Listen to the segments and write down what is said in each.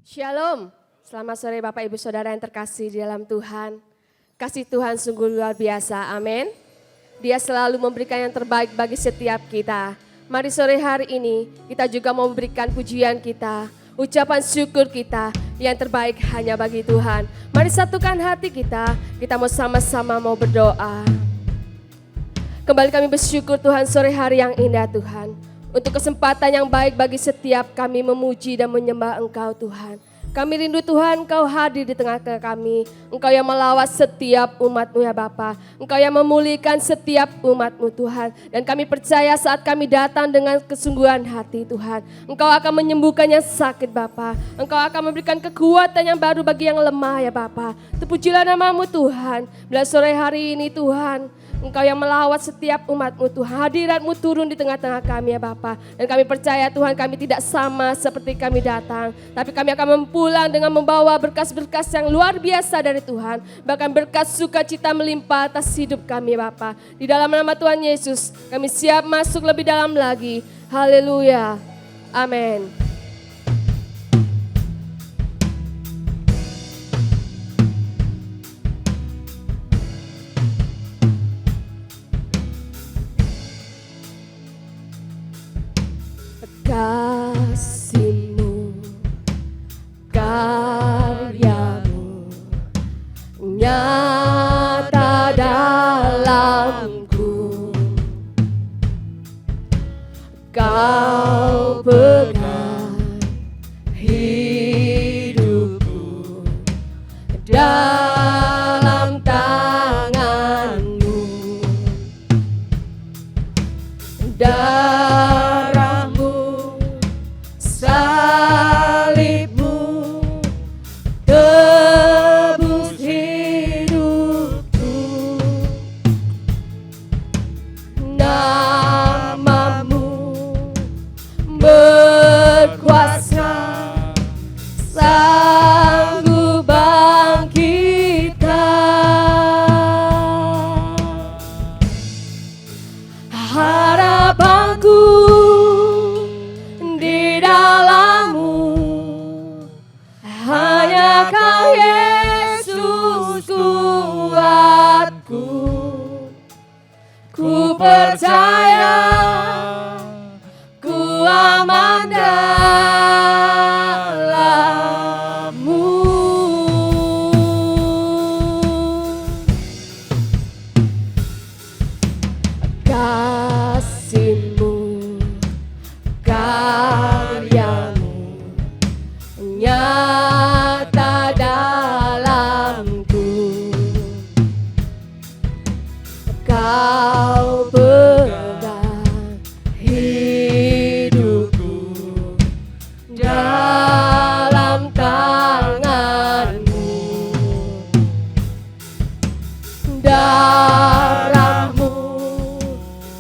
Shalom, selamat sore Bapak Ibu Saudara yang terkasih di dalam Tuhan. Kasih Tuhan sungguh luar biasa, amin. Dia selalu memberikan yang terbaik bagi setiap kita. Mari sore hari ini kita juga mau memberikan pujian kita, ucapan syukur kita yang terbaik hanya bagi Tuhan. Mari satukan hati kita mau sama-sama mau berdoa. Kembali kami bersyukur Tuhan sore hari yang indah Tuhan. Untuk kesempatan yang baik bagi setiap kami memuji dan menyembah Engkau Tuhan. Kami rindu Tuhan Engkau hadir di tengah kami. Engkau yang melawat setiap umat-Mu ya Bapa. Engkau yang memulihkan setiap umat-Mu Tuhan. Dan kami percaya saat kami datang dengan kesungguhan hati Tuhan. Engkau akan menyembuhkan yang sakit Bapa. Engkau akan memberikan kekuatan yang baru bagi yang lemah ya Bapa. Terpujilah nama-Mu Tuhan. Bila sore hari ini Tuhan, Engkau yang melawat setiap umat-Mu Tuhan. Hadirat-Mu turun di tengah-tengah kami ya Bapa. Dan kami percaya Tuhan kami tidak sama seperti kami datang. Tapi kami akan pulang dengan membawa berkas-berkas yang luar biasa dari Tuhan. Bahkan berkas sukacita melimpah atas hidup kami ya Bapa. Di dalam nama Tuhan Yesus kami siap masuk lebih dalam lagi. Haleluya. Amin. Kasih-Mu, karya-Mu nyata dalamku. Kau pegang hidupku dalam tangan-Mu. Salib-Mu tebus hidupku. Nama-Mu berkuasa, sanggup bangkitkan. Harapanku hanya Kau Yesus kuatku. Ku percaya ku aman dalam-Mu. Kasih-Mu, karya-Mu nyata dalamku. Kau pegang hidupku dalam tangan-Mu. Darah-Mu,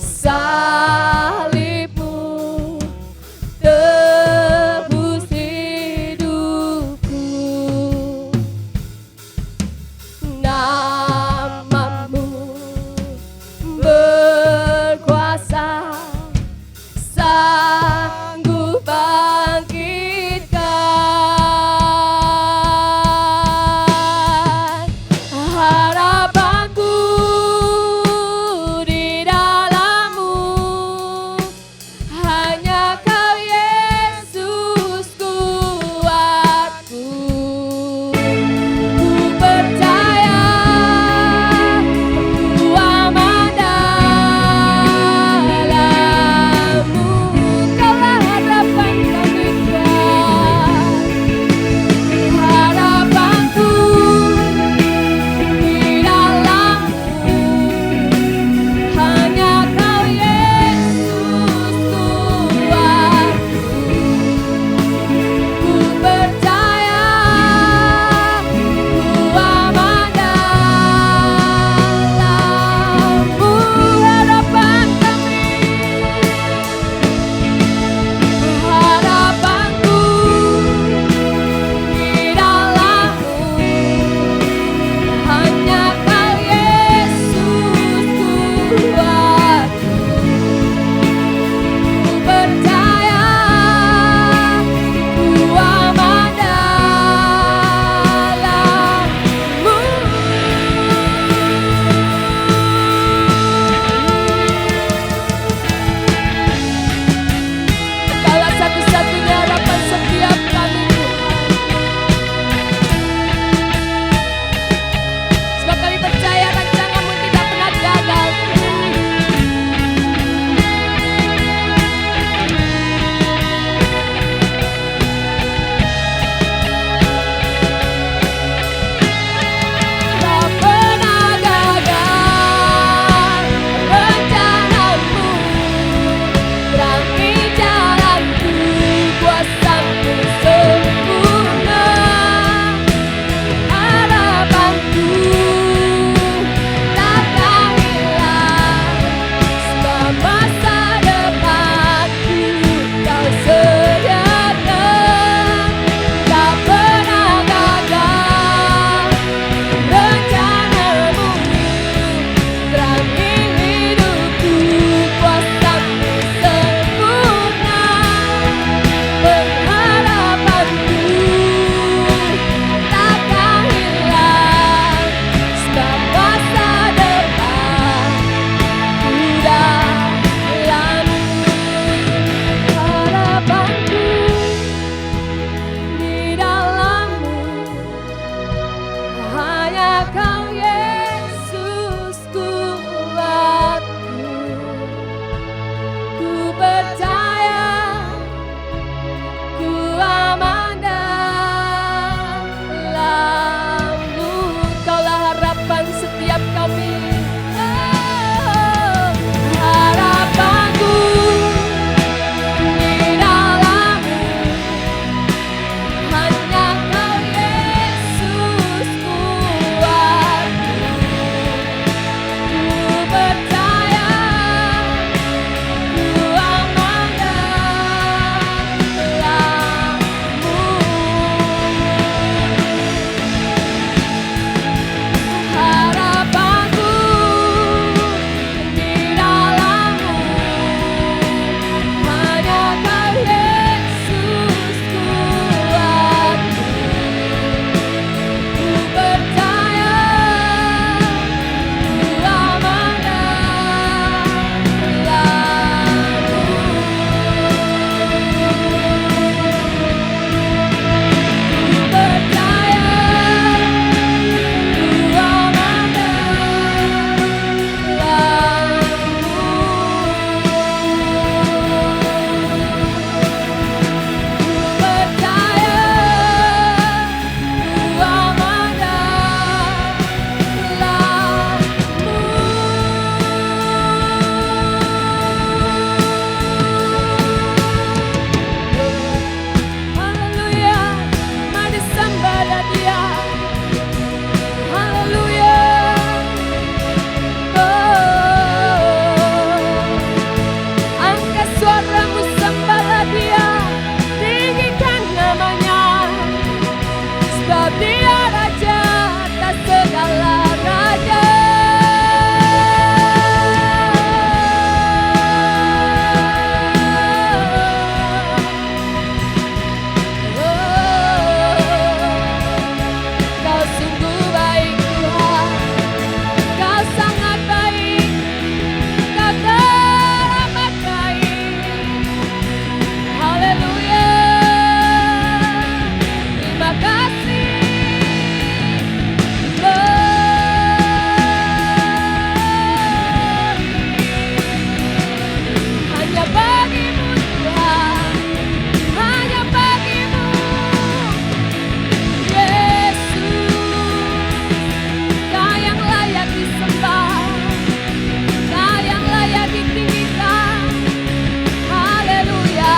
salib-Mu tebus hidupku. Nama-Mu berkuasa, sanggup bangkitkan. Harapanku kami. Harapanku di dalam-Mu, hanya Kau Yesus kuatku. Ku percaya, ku aman dalam-Mu. Harapanku di dalam-Mu, hanya Kau Yesus kuatku. Ku percaya, ku aman dalam-Mu. Ku percaya, ku aman Haleluya, mari sembah Dia. Haleluya. Angkat suaramu, sembahlah Dia, tinggikan namanya, sebab Dia Raja atas segala raja. Kau sungguh baik Tuhan, Kau sangat baik, Kau teramat baik. Haleluya, terima kasih. Hanya bagi-Mu Tuhan, hanya bagi-Mu Yesus. Kau yang layak disembah, Kau yang layak ditinggikan. Haleluya.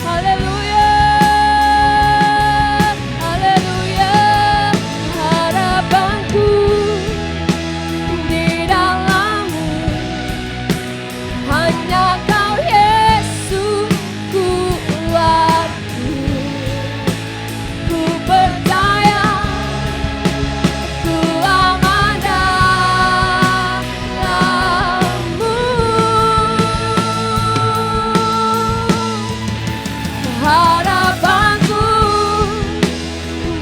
Haleluya, haleluya. Harapanku di dalam-Mu, hanya Kau Yesus kuatku. Ku percaya, ku aman dalam-Mu. Harapanku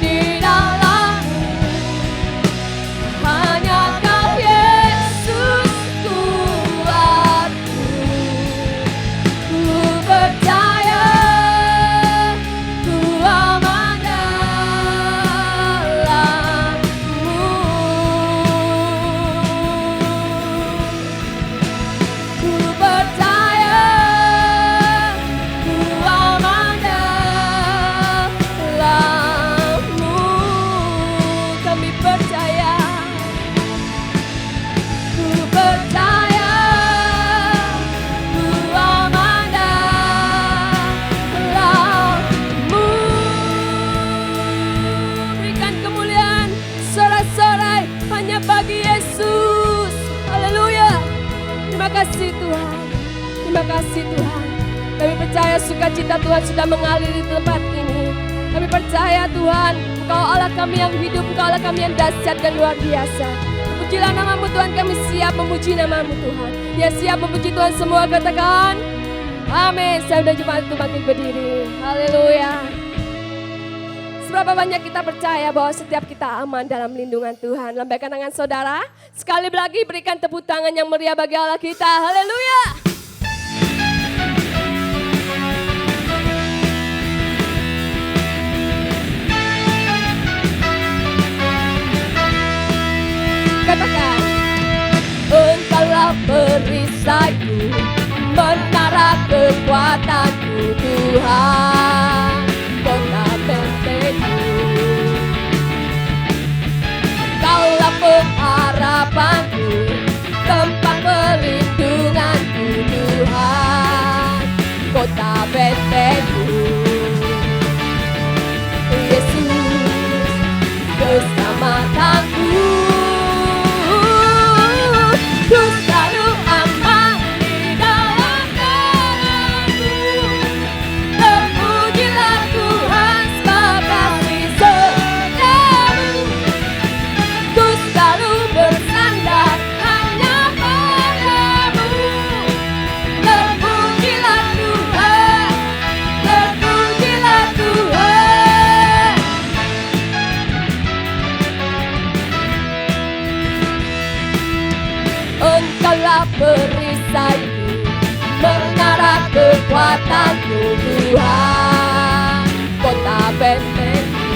di dalam-Mu, hanya Kau Yesus kuatku. Ku percaya, ku aman dalam-Mu. Ku percaya, ku aman dalam-Mu. Kami percaya, ku percaya, ku aman dalam-Mu. Berikan kemuliaan, sorak-sorai hanya bagi Yesus. Haleluya. Terima kasih Tuhan, terima kasih Tuhan. Kami percaya sukacita Tuhan sudah mengalir di tempat ini. Kami percaya Tuhan, Engkau Allah kami yang hidup, Engkau Allah kami yang dahsyat dan luar biasa. Pujilah nama-Mu Tuhan, kami siap memuji nama-Mu Tuhan. Ya siap memuji Tuhan semua, katakan amin. Saya udah jemaat itu makin berdiri. Haleluya. Seberapa banyak kita percaya bahwa setiap kita aman dalam lindungan Tuhan. Lambaikan tangan saudara. Sekali lagi berikan tepuk tangan yang meriah bagi Allah kita. Haleluya. perisaiku, menara kekuatanku Tuhan, kota benteku. Kaulah pengharapanku, tempat perlindunganku Tuhan, kota benteku. Yesus, keselamatanku, ku selalu aman di dalam tangan-Mu. Terpujilah Tuhan sebab kasih setiamu. Ku selalu bersandar hanya pada-Mu. Terpujilah Tuhan, terpujilah Tuhan. Engkaulah perisaiku, menara kekuatanku Tuhan, kota benteku.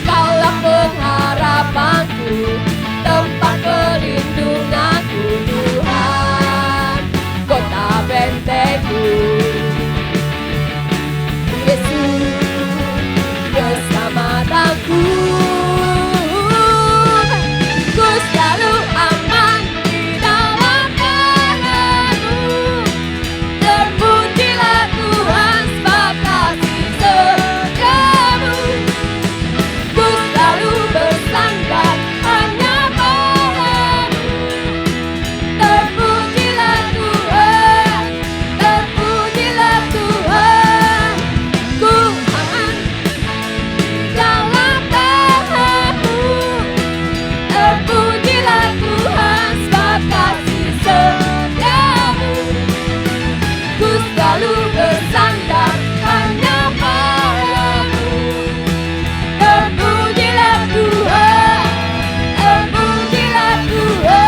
Kaulah pengharapanku, tempat perlindunganku Tuhan, kota benteku. Yesus, keselamatanku, ku selalu aman di dalam tangan-Mu. Terpujilah Tuhan sebab kasih setiamu. Ku selalu bersandar hanya pada-Mu. Terpujilah Tuhan, terpujilah Tuhan. Ku aman dalam tangan-Mu. Terpujilah Tuhan sebab kasih setiamu. Ku selalu bersandar hanya pada-Mu. Terpujilah Tuhan, terpujilah Tuhan.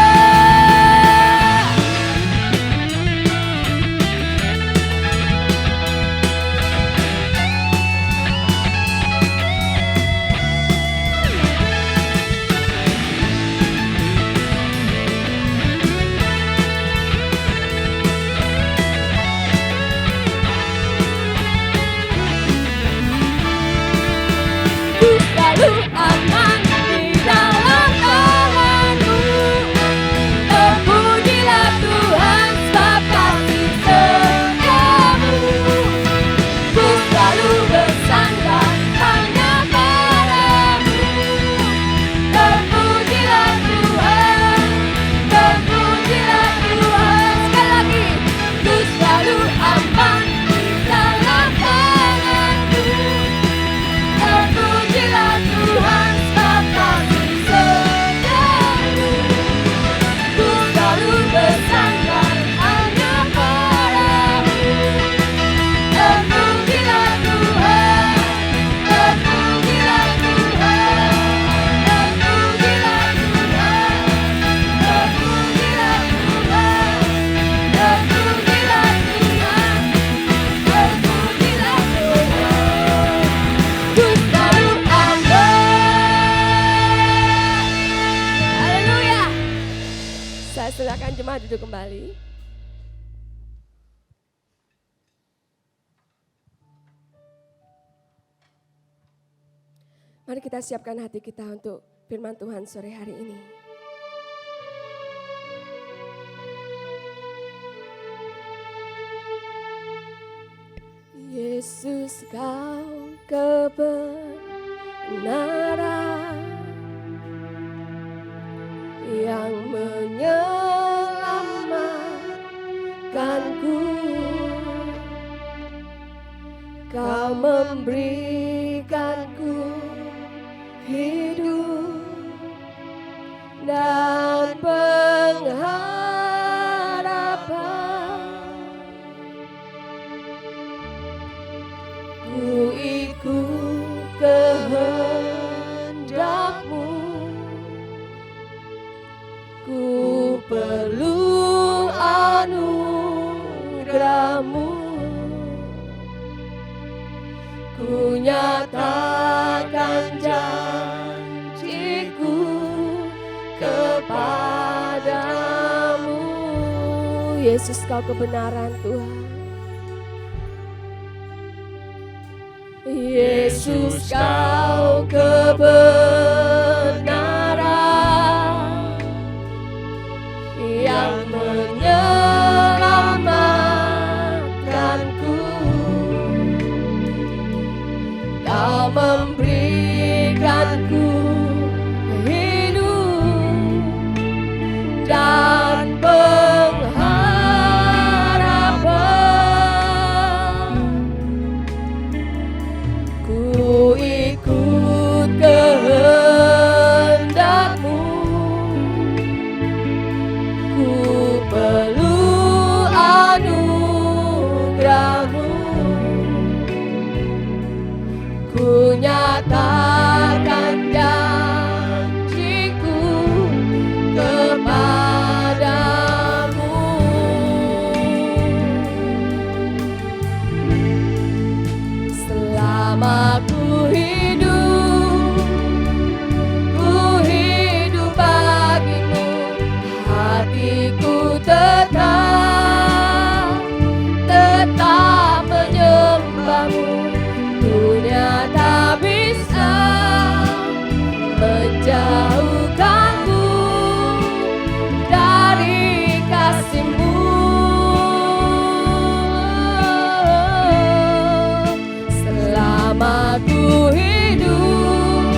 Ku selalu aman di dalam tangan-Mu. Terpujilah Tuhan sebab kasih setiamu. Ku selalu bersandar hanya pada-Mu. Terpujilah Tuhan, terpujilah Tuhan. Sekali lagi, ku selalu aman di dalam tangan-Mu. Terpujilah Tuhan sebab kasih setiamu. Ku selalu bersandar hanya pada-Mu. Terpujilah Tuhan, terpujilah Tuhan, terpujilah Tuhan, terpujilah Tuhan, terpujilah Tuhan, terpujilah Tuhan. Ku selalu aman. Haleluya. Saya silakan jemaat duduk kembali. Mari kita siapkan hati kita untuk firman Tuhan sore hari ini. Yesus, Kau kebenaran yang menyelamatkanku. Kau memberikanku hidup dan pengharapan. Ku ikut kehendak-Mu. Ku perlu anugerah-Mu. Ku nyatakan janjiku kepada Yesus, Kau kebenaran Tuhan. Yesus, Kau kebenaran yang menyelamatkanku. Kau memberikanku hidup dan pengharapan. Ku ikut kehendak-Mu, ku perlu anugerah-Mu. Ku nyatakan janjiku kepadamu. Selama ku hidup bagimu, hatiku tetap menyembah-Mu. Dunia tak bisa menjauhkanku dari kasih-Mu. Selama ku hidup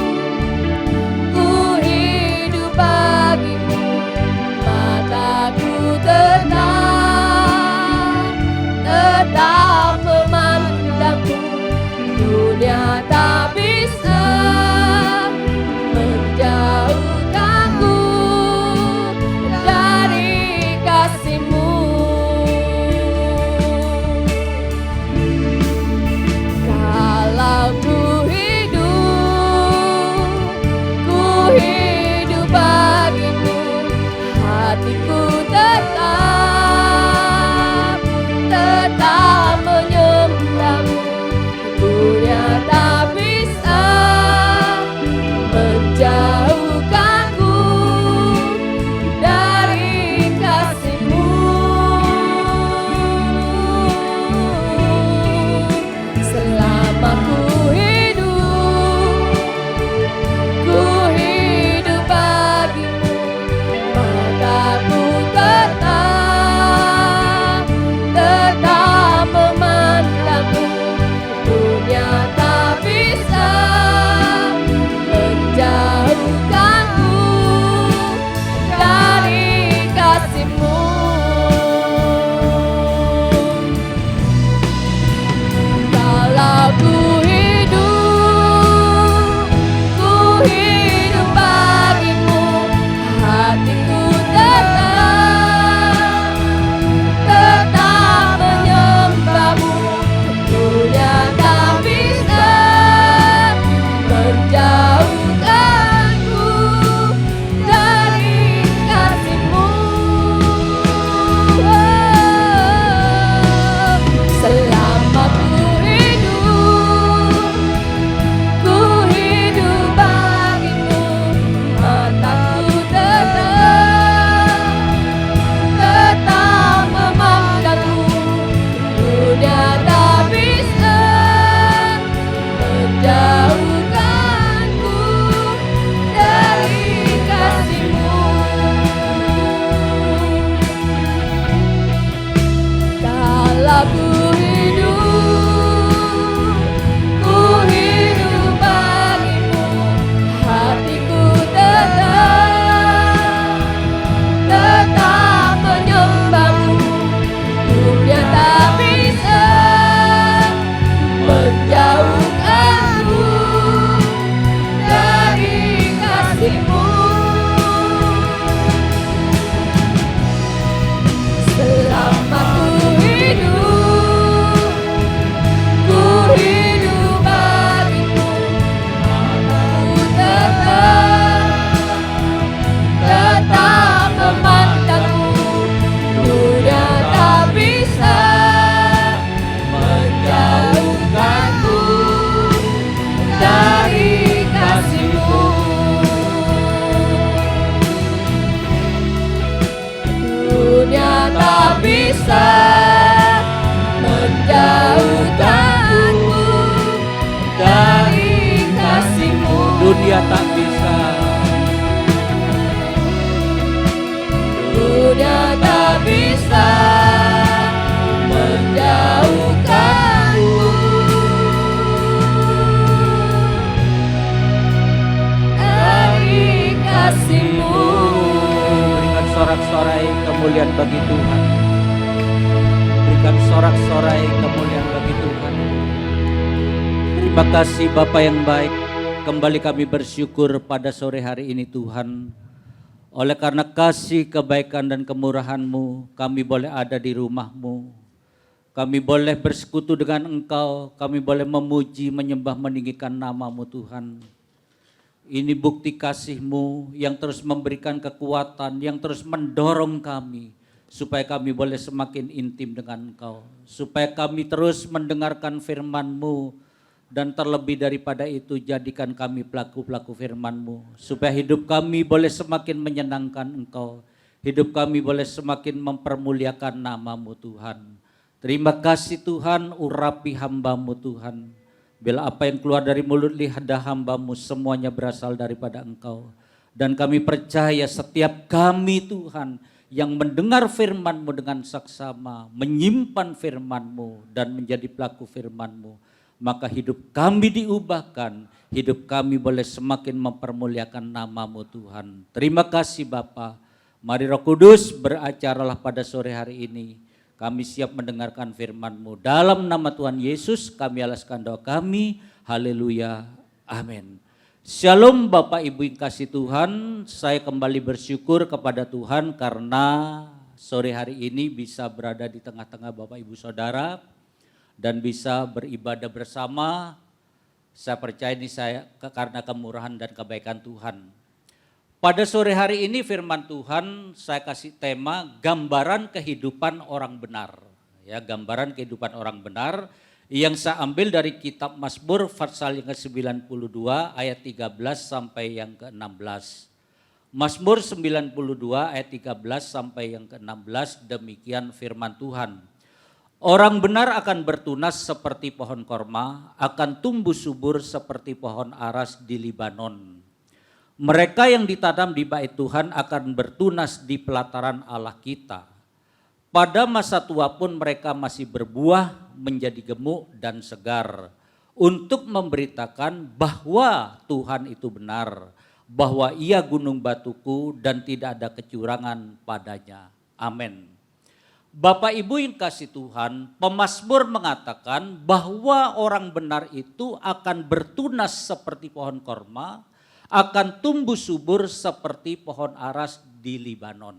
bagimu, mataku tetap memandang-Mu. Dunia tak bisa menjauhkanku dari kasih-Mu. Kalau ku hidup bagimu, hatiku tetap menyembah-Mu. Dunia tak Terima kasih Bapa yang baik, kembali kami bersyukur pada sore hari ini Tuhan. Oleh karena kasih, kebaikan dan kemurahan-Mu, kami boleh ada di rumah-Mu. Kami boleh bersekutu dengan Engkau, kami boleh memuji, menyembah, meninggikan nama-Mu Tuhan. Ini bukti kasih-Mu yang terus memberikan kekuatan, yang terus mendorong kami, supaya kami boleh semakin intim dengan Engkau. Supaya kami terus mendengarkan firman-Mu, dan terlebih daripada itu jadikan kami pelaku-pelaku firman-Mu, supaya hidup kami boleh semakin menyenangkan Engkau, hidup kami boleh semakin mempermuliakan nama-Mu Tuhan. Terima kasih Tuhan, urapi hamba-Mu Tuhan. Bila apa yang keluar dari mulut lidah hamba-Mu semuanya berasal daripada Engkau. Dan kami percaya setiap kami Tuhan yang mendengar firman-Mu dengan saksama, menyimpan firman-Mu dan menjadi pelaku firman-Mu, maka hidup kami diubahkan, hidup kami boleh semakin mempermuliakan nama-Mu Tuhan. Terima kasih Bapa. Mari Roh Kudus beracaralah pada sore hari ini. Kami siap mendengarkan firman-Mu. Dalam nama Tuhan Yesus kami alaskan doa kami. Haleluya. Amin. Shalom Bapak Ibu yang kasih Tuhan. Saya kembali bersyukur kepada Tuhan karena sore hari ini bisa berada di tengah-tengah Bapak Ibu Saudara dan bisa beribadah bersama. Saya percaya ini karena kemurahan dan kebaikan Tuhan. Pada sore hari ini firman Tuhan saya kasih tema gambaran kehidupan orang benar. Ya, gambaran kehidupan orang benar yang saya ambil dari kitab Mazmur pasal yang ke-92 ayat 13 sampai yang ke-16. Mazmur 92 ayat 13 sampai yang ke-16, demikian firman Tuhan. Orang benar akan bertunas seperti pohon korma, akan tumbuh subur seperti pohon aras di Libanon. Mereka yang ditanam di bait Tuhan akan bertunas di pelataran Allah kita. Pada masa tua pun mereka masih berbuah, menjadi gemuk dan segar, untuk memberitakan bahwa Tuhan itu benar, bahwa Ia gunung batuku dan tidak ada kecurangan padanya. Amin. Bapak Ibu yang kasih Tuhan, pemazmur mengatakan bahwa orang benar itu akan bertunas seperti pohon korma, akan tumbuh subur seperti pohon aras di Libanon.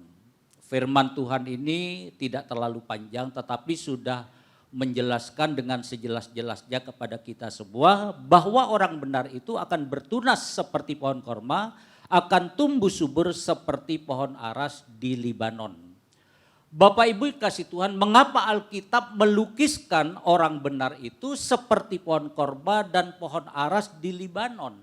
Firman Tuhan ini tidak terlalu panjang tetapi sudah menjelaskan dengan sejelas-jelasnya kepada kita semua bahwa orang benar itu akan bertunas seperti pohon korma, akan tumbuh subur seperti pohon aras di Libanon. Bapak Ibu kasih Tuhan, mengapa Alkitab melukiskan orang benar itu seperti pohon korma dan pohon aras di Libanon?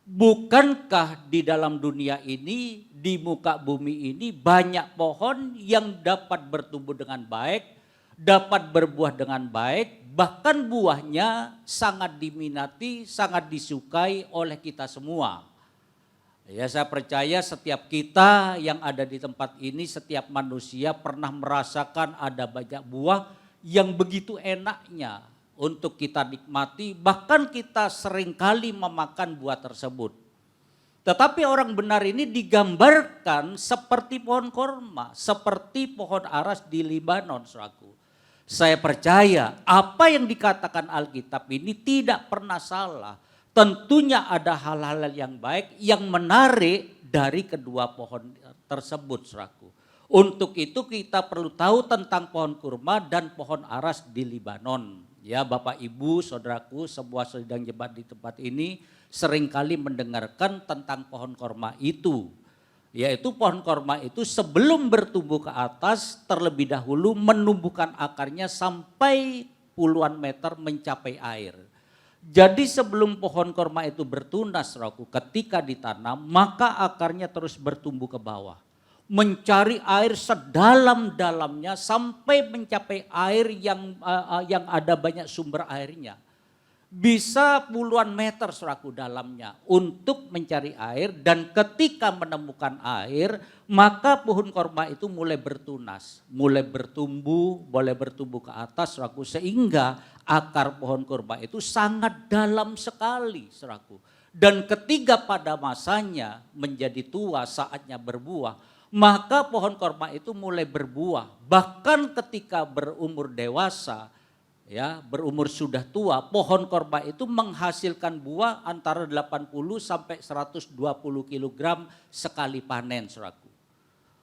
Bukankah di dalam dunia ini, di muka bumi ini banyak pohon yang dapat bertumbuh dengan baik, dapat berbuah dengan baik, bahkan buahnya sangat diminati, sangat disukai oleh kita semua. Ya, saya percaya setiap kita yang ada di tempat ini, setiap manusia pernah merasakan ada banyak buah yang begitu enaknya untuk kita nikmati, bahkan kita seringkali memakan buah tersebut. Tetapi orang benar ini digambarkan seperti pohon korma, seperti pohon aras di Libanon, saudaraku. Saya percaya apa yang dikatakan Alkitab ini tidak pernah salah. Tentunya ada hal-hal yang baik yang menarik dari kedua pohon tersebut, saudaraku. Untuk itu kita perlu tahu tentang pohon kurma dan pohon aras di Libanon. Ya Bapak Ibu, saudaraku, semua sedang jemaat di tempat ini seringkali mendengarkan tentang pohon korma itu. Yaitu pohon korma itu sebelum bertumbuh ke atas terlebih dahulu menumbuhkan akarnya sampai puluhan meter mencapai air. Jadi sebelum pohon korma itu bertunas, saudaraku, ketika ditanam maka akarnya terus bertumbuh ke bawah. Mencari air sedalam-dalamnya sampai mencapai air yang ada banyak sumber airnya. Bisa puluhan meter, saudaraku, dalamnya untuk mencari air, dan ketika menemukan air maka pohon korma itu mulai bertunas, mulai bertumbuh, boleh bertumbuh ke atas, saudaraku, sehingga akar pohon korma itu sangat dalam sekali, saudaraku. Dan ketika pada masanya menjadi tua, saatnya berbuah, maka pohon korma itu mulai berbuah. Bahkan ketika berumur dewasa, ya, berumur sudah tua, pohon korma itu menghasilkan buah antara 80 sampai 120 kg sekali panen, saudaraku.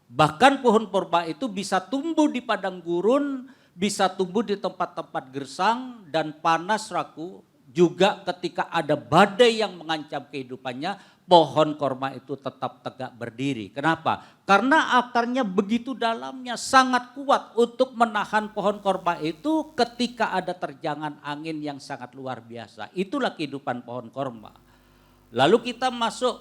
Bahkan pohon korma itu bisa tumbuh di padang gurun, bisa tumbuh di tempat-tempat gersang dan panas, saudaraku. Juga ketika ada badai yang mengancam kehidupannya, pohon korma itu tetap tegak berdiri. Kenapa? Karena akarnya begitu dalamnya, sangat kuat untuk menahan pohon korma itu ketika ada terjangan angin yang sangat luar biasa. Itulah kehidupan pohon korma. Lalu kita masuk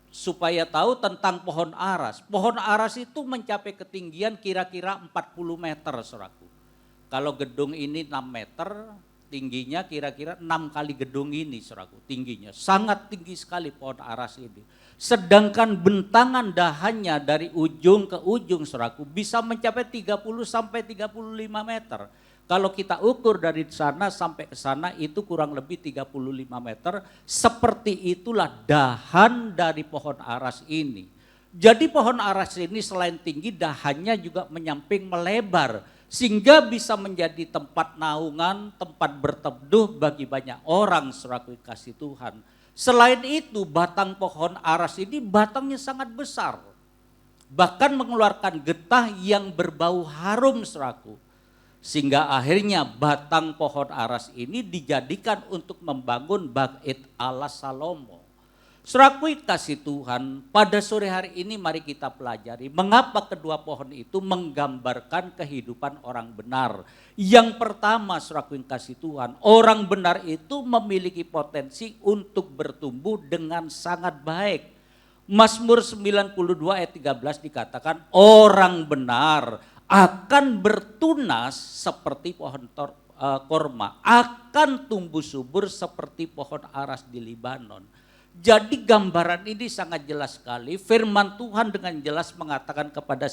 supaya tahu tentang pohon aras. Pohon aras itu mencapai ketinggian kira-kira 40 meter, saudaraku. Kalau gedung ini 6 meter, tingginya kira-kira 6 kali gedung ini, saudaraku, tingginya. Sangat tinggi sekali pohon aras ini. Sedangkan bentangan dahannya dari ujung ke ujung, saudaraku, bisa mencapai 30 sampai 35 meter. Kalau kita ukur dari sana sampai ke sana itu kurang lebih 35 meter. Seperti itulah dahan dari pohon aras ini. Jadi pohon aras ini selain tinggi, dahannya juga menyamping melebar. Sehingga bisa menjadi tempat naungan, tempat berteduh bagi banyak orang, saudaraku kasih Tuhan. Selain itu, batang pohon aras ini batangnya sangat besar. Bahkan mengeluarkan getah yang berbau harum, saudaraku. Sehingga akhirnya batang pohon aras ini dijadikan untuk membangun Bait Allah Salomo. Saudaraku kasih Tuhan, pada sore hari ini mari kita pelajari mengapa kedua pohon itu menggambarkan kehidupan orang benar. Yang pertama, saudaraku kasih Tuhan, orang benar itu memiliki potensi untuk bertumbuh dengan sangat baik. Mazmur 92 ayat 13 dikatakan orang benar akan bertunas seperti pohon korma, akan tumbuh subur seperti pohon aras di Libanon. Jadi gambaran ini sangat jelas sekali. Firman Tuhan dengan jelas mengatakan kepada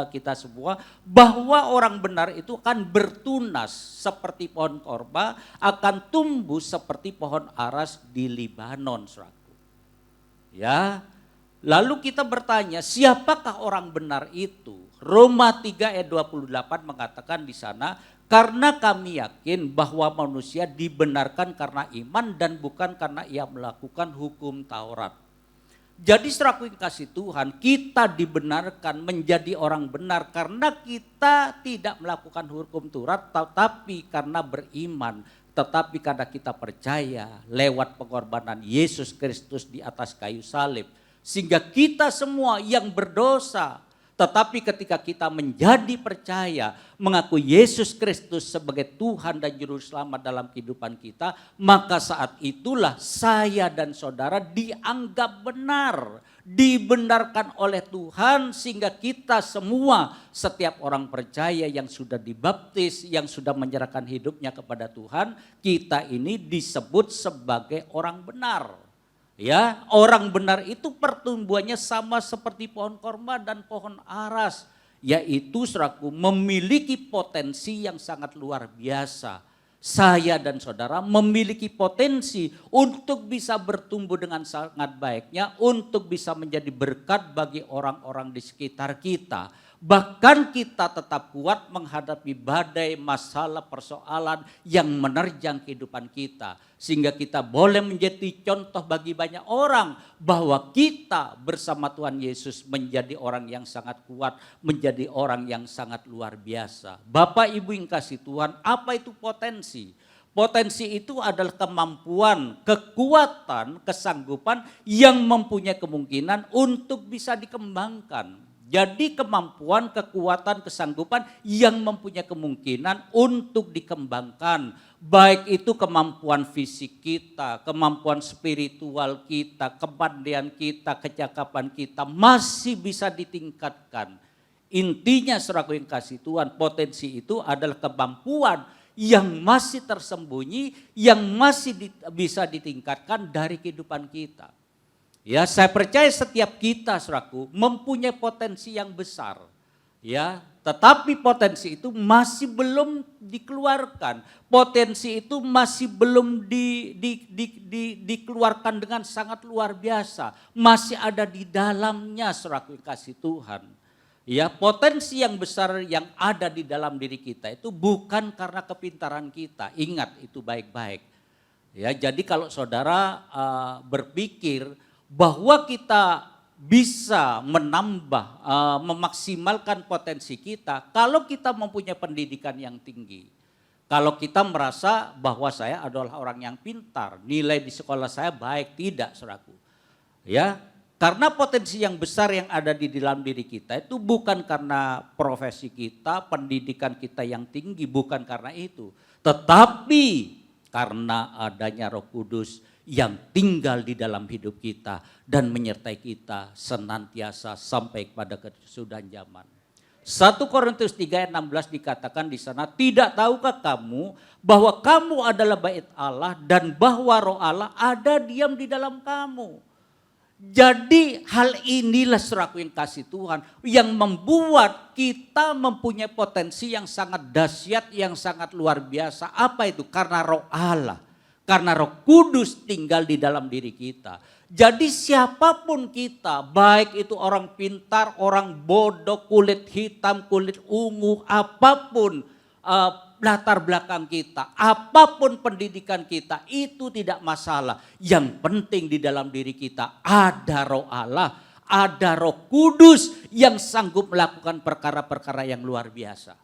kita semua bahwa orang benar itu akan bertunas seperti pohon korma, akan tumbuh seperti pohon aras di Libanon, saudaraku. Ya, lalu kita bertanya, siapakah orang benar itu? Roma 3 ayat 28 mengatakan di sana, karena kami yakin bahwa manusia dibenarkan karena iman dan bukan karena ia melakukan hukum Taurat. Jadi saudaraku yang kasih Tuhan, kita dibenarkan menjadi orang benar karena kita tidak melakukan hukum Taurat, tetapi karena beriman, tetapi karena kita percaya lewat pengorbanan Yesus Kristus di atas kayu salib. Sehingga kita semua yang berdosa, tetapi ketika kita menjadi percaya, mengaku Yesus Kristus sebagai Tuhan dan Juru Selamat dalam kehidupan kita, maka saat itulah saya dan saudara dianggap benar, dibenarkan oleh Tuhan, sehingga kita semua, setiap orang percaya yang sudah dibaptis, yang sudah menyerahkan hidupnya kepada Tuhan, kita ini disebut sebagai orang benar. Ya, orang benar itu pertumbuhannya sama seperti pohon korma dan pohon aras, yaitu saudaraku memiliki potensi yang sangat luar biasa. Saya dan saudara memiliki potensi untuk bisa bertumbuh dengan sangat baiknya, untuk bisa menjadi berkat bagi orang-orang di sekitar kita. Bahkan kita tetap kuat menghadapi badai, masalah, persoalan yang menerjang kehidupan kita. Sehingga kita boleh menjadi contoh bagi banyak orang bahwa kita bersama Tuhan Yesus menjadi orang yang sangat kuat, menjadi orang yang sangat luar biasa. Bapak Ibu yang kasih Tuhan, apa itu potensi? Potensi itu adalah kemampuan, kekuatan, kesanggupan yang mempunyai kemungkinan untuk bisa dikembangkan. Jadi kemampuan, kekuatan, kesanggupan yang mempunyai kemungkinan untuk dikembangkan. Baik itu kemampuan fisik kita, kemampuan spiritual kita, kepandaian kita, kecakapan kita masih bisa ditingkatkan. Intinya saudaraku yang kasih Tuhan, potensi itu adalah kemampuan yang masih tersembunyi, yang masih bisa ditingkatkan dari kehidupan kita. Ya, saya percaya setiap kita, saudaraku, mempunyai potensi yang besar. Ya, tetapi potensi itu masih belum dikeluarkan. Potensi itu masih belum dikeluarkan dengan sangat luar biasa. Masih ada di dalamnya, saudaraku kasih Tuhan. Ya, potensi yang besar yang ada di dalam diri kita itu bukan karena kepintaran kita. Ingat itu baik-baik. Ya, jadi kalau saudara berpikir bahwa kita bisa menambah, memaksimalkan potensi kita kalau kita mempunyai pendidikan yang tinggi. Kalau kita merasa bahwa saya adalah orang yang pintar, nilai di sekolah saya baik, tidak, saudaraku. Ya, karena potensi yang besar yang ada di dalam diri kita itu bukan karena profesi kita, pendidikan kita yang tinggi, bukan karena itu. Tetapi karena adanya Roh Kudus yang tinggal di dalam hidup kita dan menyertai kita senantiasa sampai kepada kesudahan zaman. 1 Korintus 3 ayat 16 dikatakan di sana, tidak tahukah kamu bahwa kamu adalah bait Allah dan bahwa Roh Allah ada diam di dalam kamu. Jadi hal inilah saudaraku yang kasih Tuhan yang membuat kita mempunyai potensi yang sangat dahsyat, yang sangat luar biasa. Apa itu? Karena Roh Allah, karena Roh Kudus tinggal di dalam diri kita. Jadi siapapun kita, baik itu orang pintar, orang bodoh, kulit hitam, kulit ungu, apapun latar belakang kita, apapun pendidikan kita, itu tidak masalah. Yang penting di dalam diri kita ada Roh Allah, ada Roh Kudus yang sanggup melakukan perkara-perkara yang luar biasa.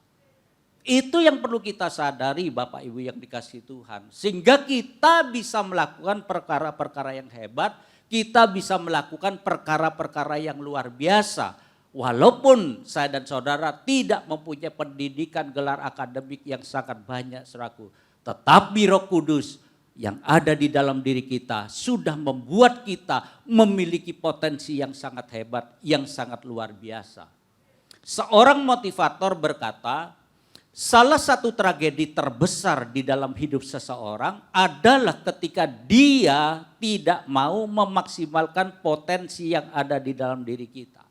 Itu yang perlu kita sadari Bapak Ibu yang dikasihi Tuhan. Sehingga kita bisa melakukan perkara-perkara yang hebat, kita bisa melakukan perkara-perkara yang luar biasa. Walaupun saya dan saudara tidak mempunyai pendidikan gelar akademik yang sangat banyak saudaraku. Tetapi Roh Kudus yang ada di dalam diri kita sudah membuat kita memiliki potensi yang sangat hebat, yang sangat luar biasa. Seorang motivator berkata, salah satu tragedi terbesar di dalam hidup seseorang adalah ketika dia tidak mau memaksimalkan potensi yang ada di dalam diri kita.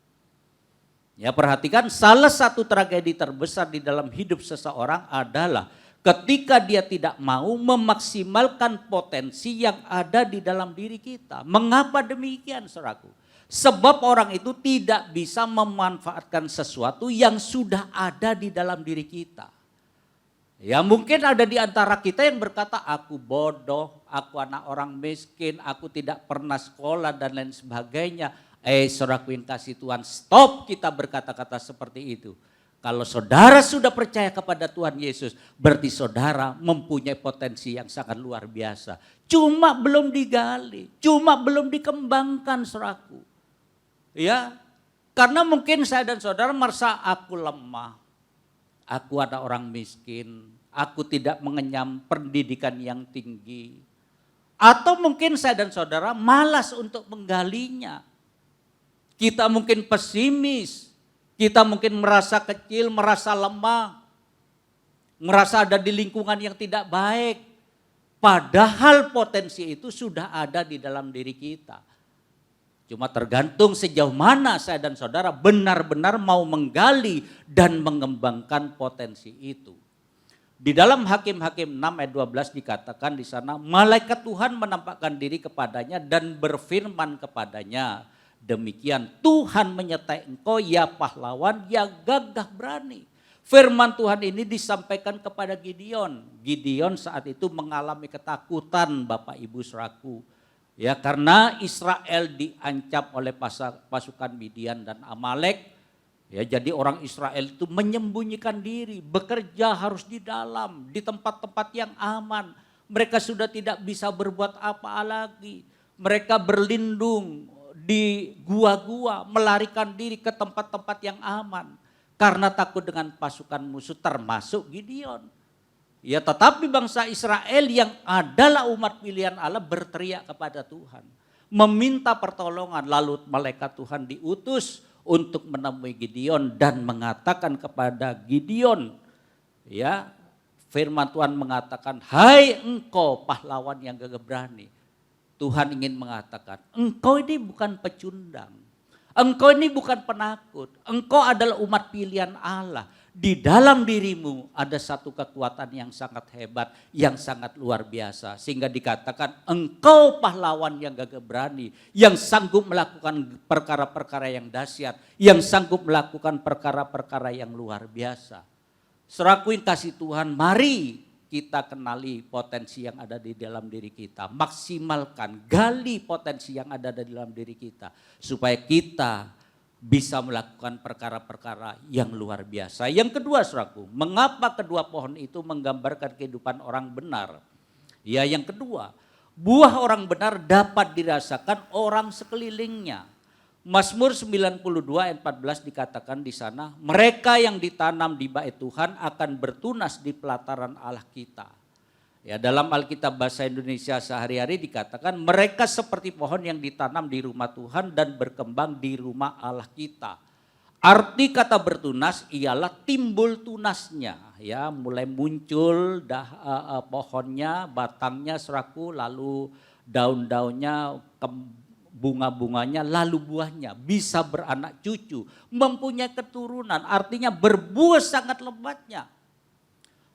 Ya, perhatikan, salah satu tragedi terbesar di dalam hidup seseorang adalah ketika dia tidak mau memaksimalkan potensi yang ada di dalam diri kita. Mengapa demikian, saudaraku? Sebab orang itu tidak bisa memanfaatkan sesuatu yang sudah ada di dalam diri kita. Ya, mungkin ada di antara kita yang berkata, aku bodoh, aku anak orang miskin, aku tidak pernah sekolah dan lain sebagainya. Saudaraku yang kasih Tuhan, stop kita berkata-kata seperti itu. Kalau saudara sudah percaya kepada Tuhan Yesus, berarti saudara mempunyai potensi yang sangat luar biasa. Cuma belum digali, cuma belum dikembangkan, saudaraku. Ya, karena mungkin saya dan saudara merasa aku lemah, aku ada orang miskin, aku tidak mengenyam pendidikan yang tinggi. Atau mungkin saya dan saudara malas untuk menggalinya. Kita mungkin pesimis, kita mungkin merasa kecil, merasa lemah, merasa ada di lingkungan yang tidak baik. Padahal potensi itu sudah ada di dalam diri kita. Cuma tergantung sejauh mana saya dan saudara benar-benar mau menggali dan mengembangkan potensi itu. Di dalam Hakim-Hakim 6 ayat 12 dikatakan di sana, malaikat Tuhan menampakkan diri kepadanya dan berfirman kepadanya, demikian Tuhan menyertai engkau ya pahlawan yang gagah berani. Firman Tuhan ini disampaikan kepada Gideon. Gideon saat itu mengalami ketakutan Bapak Ibu saudaraku. Ya, karena Israel diancam oleh pasukan Midian dan Amalek. Ya, jadi orang Israel itu menyembunyikan diri, bekerja harus di dalam, di tempat-tempat yang aman. Mereka sudah tidak bisa berbuat apa lagi. Mereka berlindung di gua-gua, melarikan diri ke tempat-tempat yang aman karena takut dengan pasukan musuh termasuk Gideon. Ya, tetapi bangsa Israel yang adalah umat pilihan Allah berteriak kepada Tuhan, meminta pertolongan, lalu malaikat Tuhan diutus untuk menemui Gideon dan mengatakan kepada Gideon, ya, firman Tuhan mengatakan, hai engkau pahlawan yang gagah berani. Tuhan ingin mengatakan, engkau ini bukan pecundang, engkau ini bukan penakut, engkau adalah umat pilihan Allah. Di dalam dirimu ada satu kekuatan yang sangat hebat, yang sangat luar biasa. Sehingga dikatakan engkau pahlawan yang gagah berani, yang sanggup melakukan perkara-perkara yang dahsyat, yang sanggup melakukan perkara-perkara yang luar biasa. Saudaraku yang kasih Tuhan, mari kita kenali potensi yang ada di dalam diri kita. Maksimalkan, gali potensi yang ada di dalam diri kita. Supaya kita bisa melakukan perkara-perkara yang luar biasa. Yang kedua, saudaraku, mengapa kedua pohon itu menggambarkan kehidupan orang benar? Ya, yang kedua, buah orang benar dapat dirasakan orang sekelilingnya. Mazmur 92 ayat 14 dikatakan di sana, mereka yang ditanam di bait Tuhan akan bertunas di pelataran Allah kita. Ya, dalam Alkitab bahasa Indonesia sehari-hari dikatakan mereka seperti pohon yang ditanam di rumah Tuhan dan berkembang di rumah Allah kita. Arti kata bertunas ialah timbul tunasnya, ya, mulai muncul pohonnya, batangnya, saudaraku, lalu daun-daunnya, bunga-bunganya, lalu buahnya, bisa beranak cucu, mempunyai keturunan, artinya berbuah sangat lebatnya.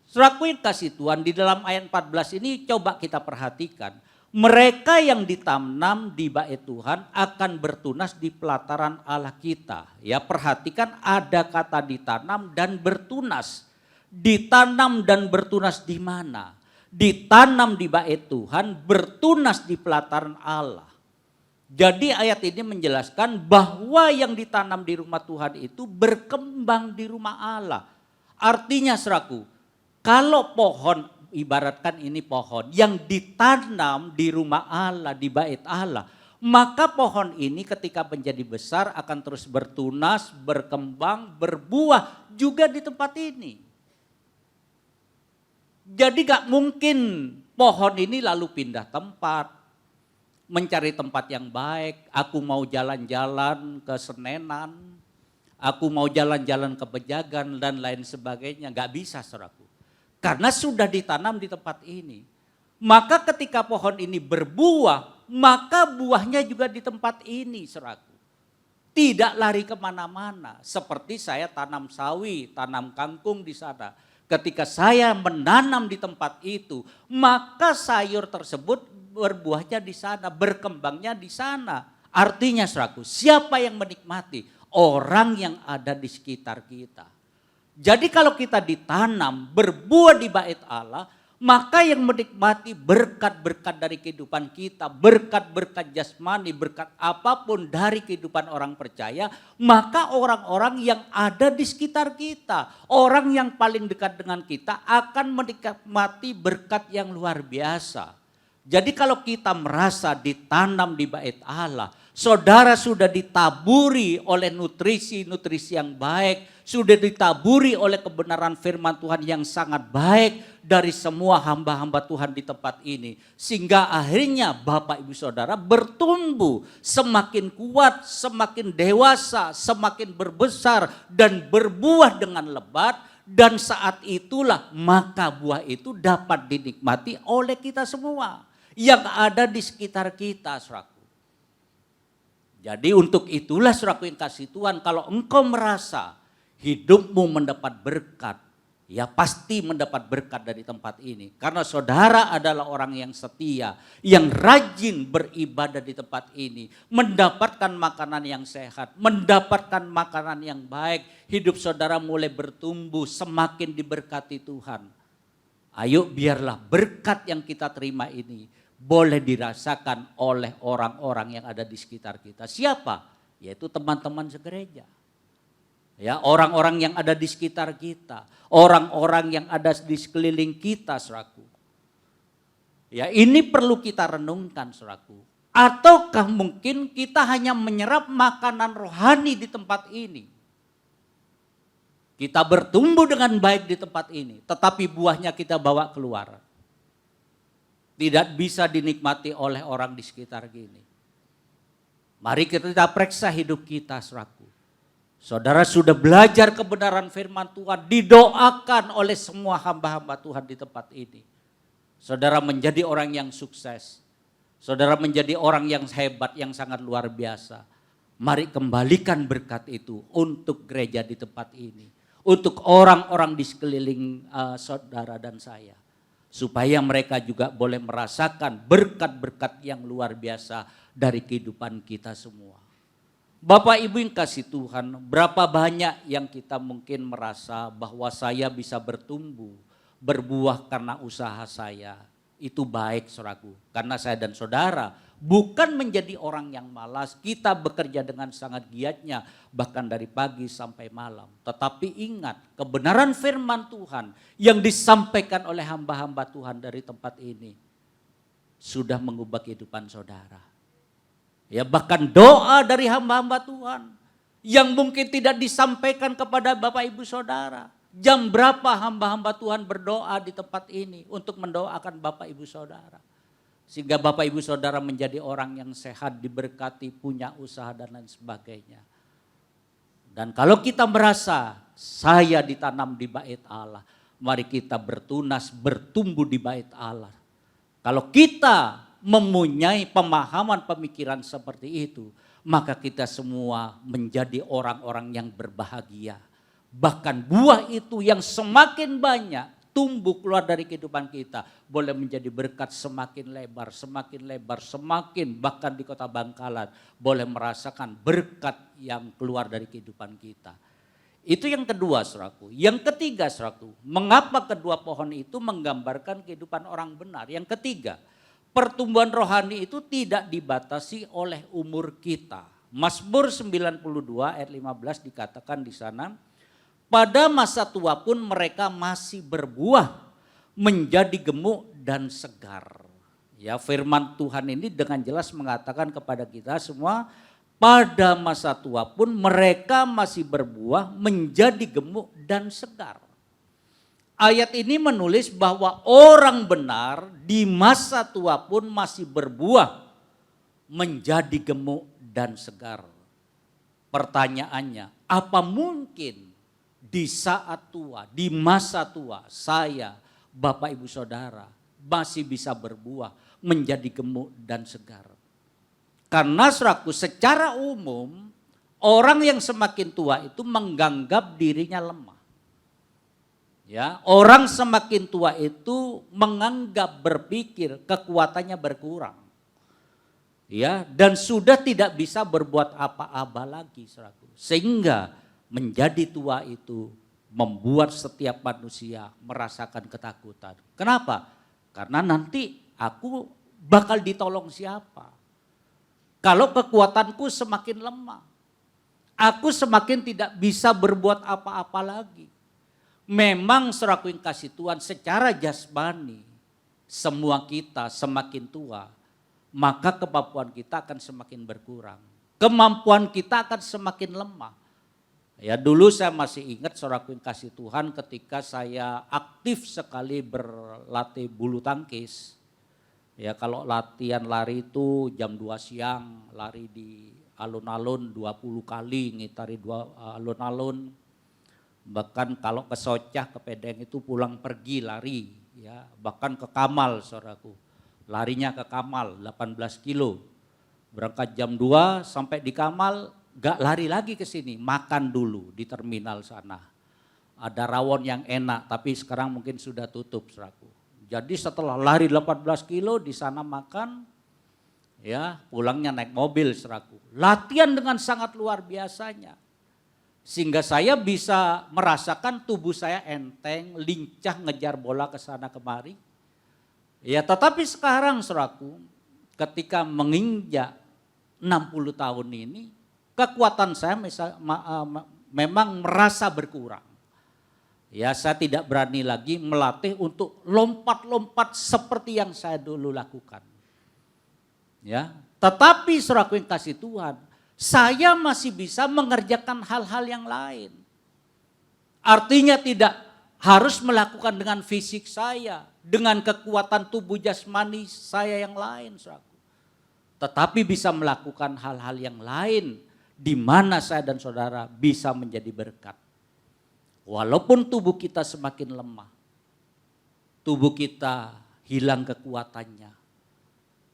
Saudaraku yang kasih Tuhan, di dalam ayat 14 ini coba kita perhatikan. Mereka yang ditanam di bait Tuhan akan bertunas di pelataran Allah kita. Ya, perhatikan ada kata ditanam dan bertunas. Ditanam dan bertunas di mana? Ditanam di bait Tuhan, bertunas di pelataran Allah. Jadi ayat ini menjelaskan bahwa yang ditanam di rumah Tuhan itu berkembang di rumah Allah. Artinya saudaraku, kalau pohon, ibaratkan ini pohon yang ditanam di rumah Allah, di bait Allah, maka pohon ini ketika menjadi besar akan terus bertunas, berkembang, berbuah juga di tempat ini. Jadi gak mungkin pohon ini lalu pindah tempat, mencari tempat yang baik. Aku mau jalan-jalan ke Senenan, aku mau jalan-jalan ke Pejagan dan lain sebagainya. Gak bisa, saudaraku. Karena sudah ditanam di tempat ini. Maka ketika pohon ini berbuah, maka buahnya juga di tempat ini, saudaraku. Tidak lari kemana-mana. Seperti saya tanam sawi, tanam kangkung di sana. Ketika saya menanam di tempat itu, maka sayur tersebut berbuahnya di sana, berkembangnya di sana. Artinya, saudaraku, siapa yang menikmati? Orang yang ada di sekitar kita. Jadi kalau kita ditanam, berbuah di bait Allah, maka yang menikmati berkat-berkat dari kehidupan kita, berkat-berkat jasmani, berkat apapun dari kehidupan orang percaya, maka orang-orang yang ada di sekitar kita, orang yang paling dekat dengan kita akan menikmati berkat yang luar biasa. Jadi kalau kita merasa ditanam di bait Allah, saudara sudah ditaburi oleh nutrisi-nutrisi yang baik, sudah ditaburi oleh kebenaran firman Tuhan yang sangat baik dari semua hamba-hamba Tuhan di tempat ini. Sehingga akhirnya Bapak Ibu Saudara bertumbuh semakin kuat, semakin dewasa, semakin berbesar dan berbuah dengan lebat. Dan saat itulah maka buah itu dapat dinikmati oleh kita semua yang ada di sekitar kita, saudaraku. Jadi untuk itulah saudaraku yang kasih Tuhan, kalau engkau merasa hidupmu mendapat berkat, ya pasti mendapat berkat dari tempat ini. Karena saudara adalah orang yang setia, yang rajin beribadah di tempat ini, mendapatkan makanan yang sehat, mendapatkan makanan yang baik, hidup saudara mulai bertumbuh, semakin diberkati Tuhan. Ayo biarlah berkat yang kita terima ini boleh dirasakan oleh orang-orang yang ada di sekitar kita. Siapa? Yaitu teman-teman segereja. Ya, orang-orang yang ada di sekitar kita, orang-orang yang ada di sekeliling kita, saudaraku. Ya, ini perlu kita renungkan, saudaraku. Ataukah mungkin kita hanya menyerap makanan rohani di tempat ini? Kita bertumbuh dengan baik di tempat ini, tetapi buahnya kita bawa keluar. Tidak bisa dinikmati oleh orang di sekitar gini. Mari kita periksa hidup kita, saudaraku. Saudara sudah belajar kebenaran firman Tuhan, didoakan oleh semua hamba-hamba Tuhan di tempat ini. Saudara menjadi orang yang sukses. Saudara menjadi orang yang hebat, yang sangat luar biasa. Mari kembalikan berkat itu untuk gereja di tempat ini. untuk orang-orang di sekeliling saudara dan saya. Supaya mereka juga boleh merasakan berkat-berkat yang luar biasa dari kehidupan kita semua. Bapak Ibu yang kasih Tuhan, berapa banyak yang kita mungkin merasa bahwa saya bisa bertumbuh, berbuah karena usaha saya. Itu baik saudaraku, karena saya dan saudara bukan menjadi orang yang malas, kita bekerja dengan sangat giatnya bahkan dari pagi sampai malam. Tetapi ingat, kebenaran firman Tuhan yang disampaikan oleh hamba-hamba Tuhan dari tempat ini sudah mengubah kehidupan saudara. Ya, bahkan doa dari hamba-hamba Tuhan yang mungkin tidak disampaikan kepada Bapak Ibu Saudara. Jam berapa hamba-hamba Tuhan berdoa di tempat ini untuk mendoakan Bapak Ibu Saudara. Sehingga Bapak Ibu Saudara menjadi orang yang sehat, diberkati, punya usaha dan lain sebagainya. Dan kalau kita merasa saya ditanam di bait Allah, mari kita bertunas, bertumbuh di bait Allah. Kalau kita mempunyai pemahaman pemikiran seperti itu, maka kita semua menjadi orang-orang yang berbahagia. Bahkan buah itu yang semakin banyak tumbuh keluar dari kehidupan kita boleh menjadi berkat semakin lebar, semakin bahkan di kota Bangkalan boleh merasakan berkat yang keluar dari kehidupan kita. Itu yang kedua saudaraku. Yang ketiga saudaraku, mengapa kedua pohon itu menggambarkan kehidupan orang benar? Yang ketiga, pertumbuhan rohani itu tidak dibatasi oleh umur kita. Mazmur 92 ayat 15 dikatakan di sana, pada masa tua pun mereka masih berbuah, menjadi gemuk dan segar. Ya, firman Tuhan ini dengan jelas mengatakan kepada kita semua, pada masa tua pun mereka masih berbuah, menjadi gemuk dan segar. Ayat ini menulis bahwa orang benar di masa tua pun masih berbuah, menjadi gemuk dan segar. Pertanyaannya, apa mungkin di saat tua, di masa tua, saya, Bapak Ibu Saudara masih bisa berbuah, menjadi gemuk dan segar? Karena saudaraku, secara umum orang yang semakin tua itu menganggap dirinya lemah. Ya, orang semakin tua itu menganggap, berpikir kekuatannya berkurang. Ya, dan sudah tidak bisa berbuat apa-apa lagi, saudaraku. Sehingga menjadi tua itu membuat setiap manusia merasakan ketakutan. Kenapa? Karena nanti aku bakal ditolong siapa? Kalau kekuatanku semakin lemah, aku semakin tidak bisa berbuat apa-apa lagi. Memang saudaraku yang kasih Tuhan, secara jasmani semua kita semakin tua, maka kemampuan kita akan semakin berkurang. Kemampuan kita akan semakin lemah. Ya, dulu saya masih ingat saudaraku yang kasih Tuhan, ketika saya aktif sekali berlatih bulu tangkis. Ya, kalau latihan lari itu jam 2 siang, lari di alun-alun 20 kali, ngitari alun-alun. Bahkan kalau ke Socah, ke Pedeng itu pulang pergi lari. Ya, bahkan ke Kamal saudaraku, larinya ke Kamal 18 kilo. Berangkat jam 2 sampai di Kamal, gak lari lagi ke sini, makan dulu di terminal sana. Ada rawon yang enak, tapi sekarang mungkin sudah tutup saudaraku. Jadi setelah lari 18 kilo di sana makan, ya pulangnya naik mobil saudaraku. Latihan dengan sangat luar biasanya. Sehingga saya bisa merasakan tubuh saya enteng, lincah ngejar bola ke sana kemari. Ya, tetapi sekarang saudaraku, ketika menginjak 60 tahun ini, kekuatan saya memang merasa berkurang. Ya, saya tidak berani lagi melatih untuk lompat-lompat seperti yang saya dulu lakukan. Ya, tetapi saudaraku yang kasih Tuhan, saya masih bisa mengerjakan hal-hal yang lain. Artinya tidak harus melakukan dengan fisik saya, dengan kekuatan tubuh jasmani saya yang lain, saudaraku. Tetapi bisa melakukan hal-hal yang lain di mana saya dan saudara bisa menjadi berkat. Walaupun tubuh kita semakin lemah, tubuh kita hilang kekuatannya,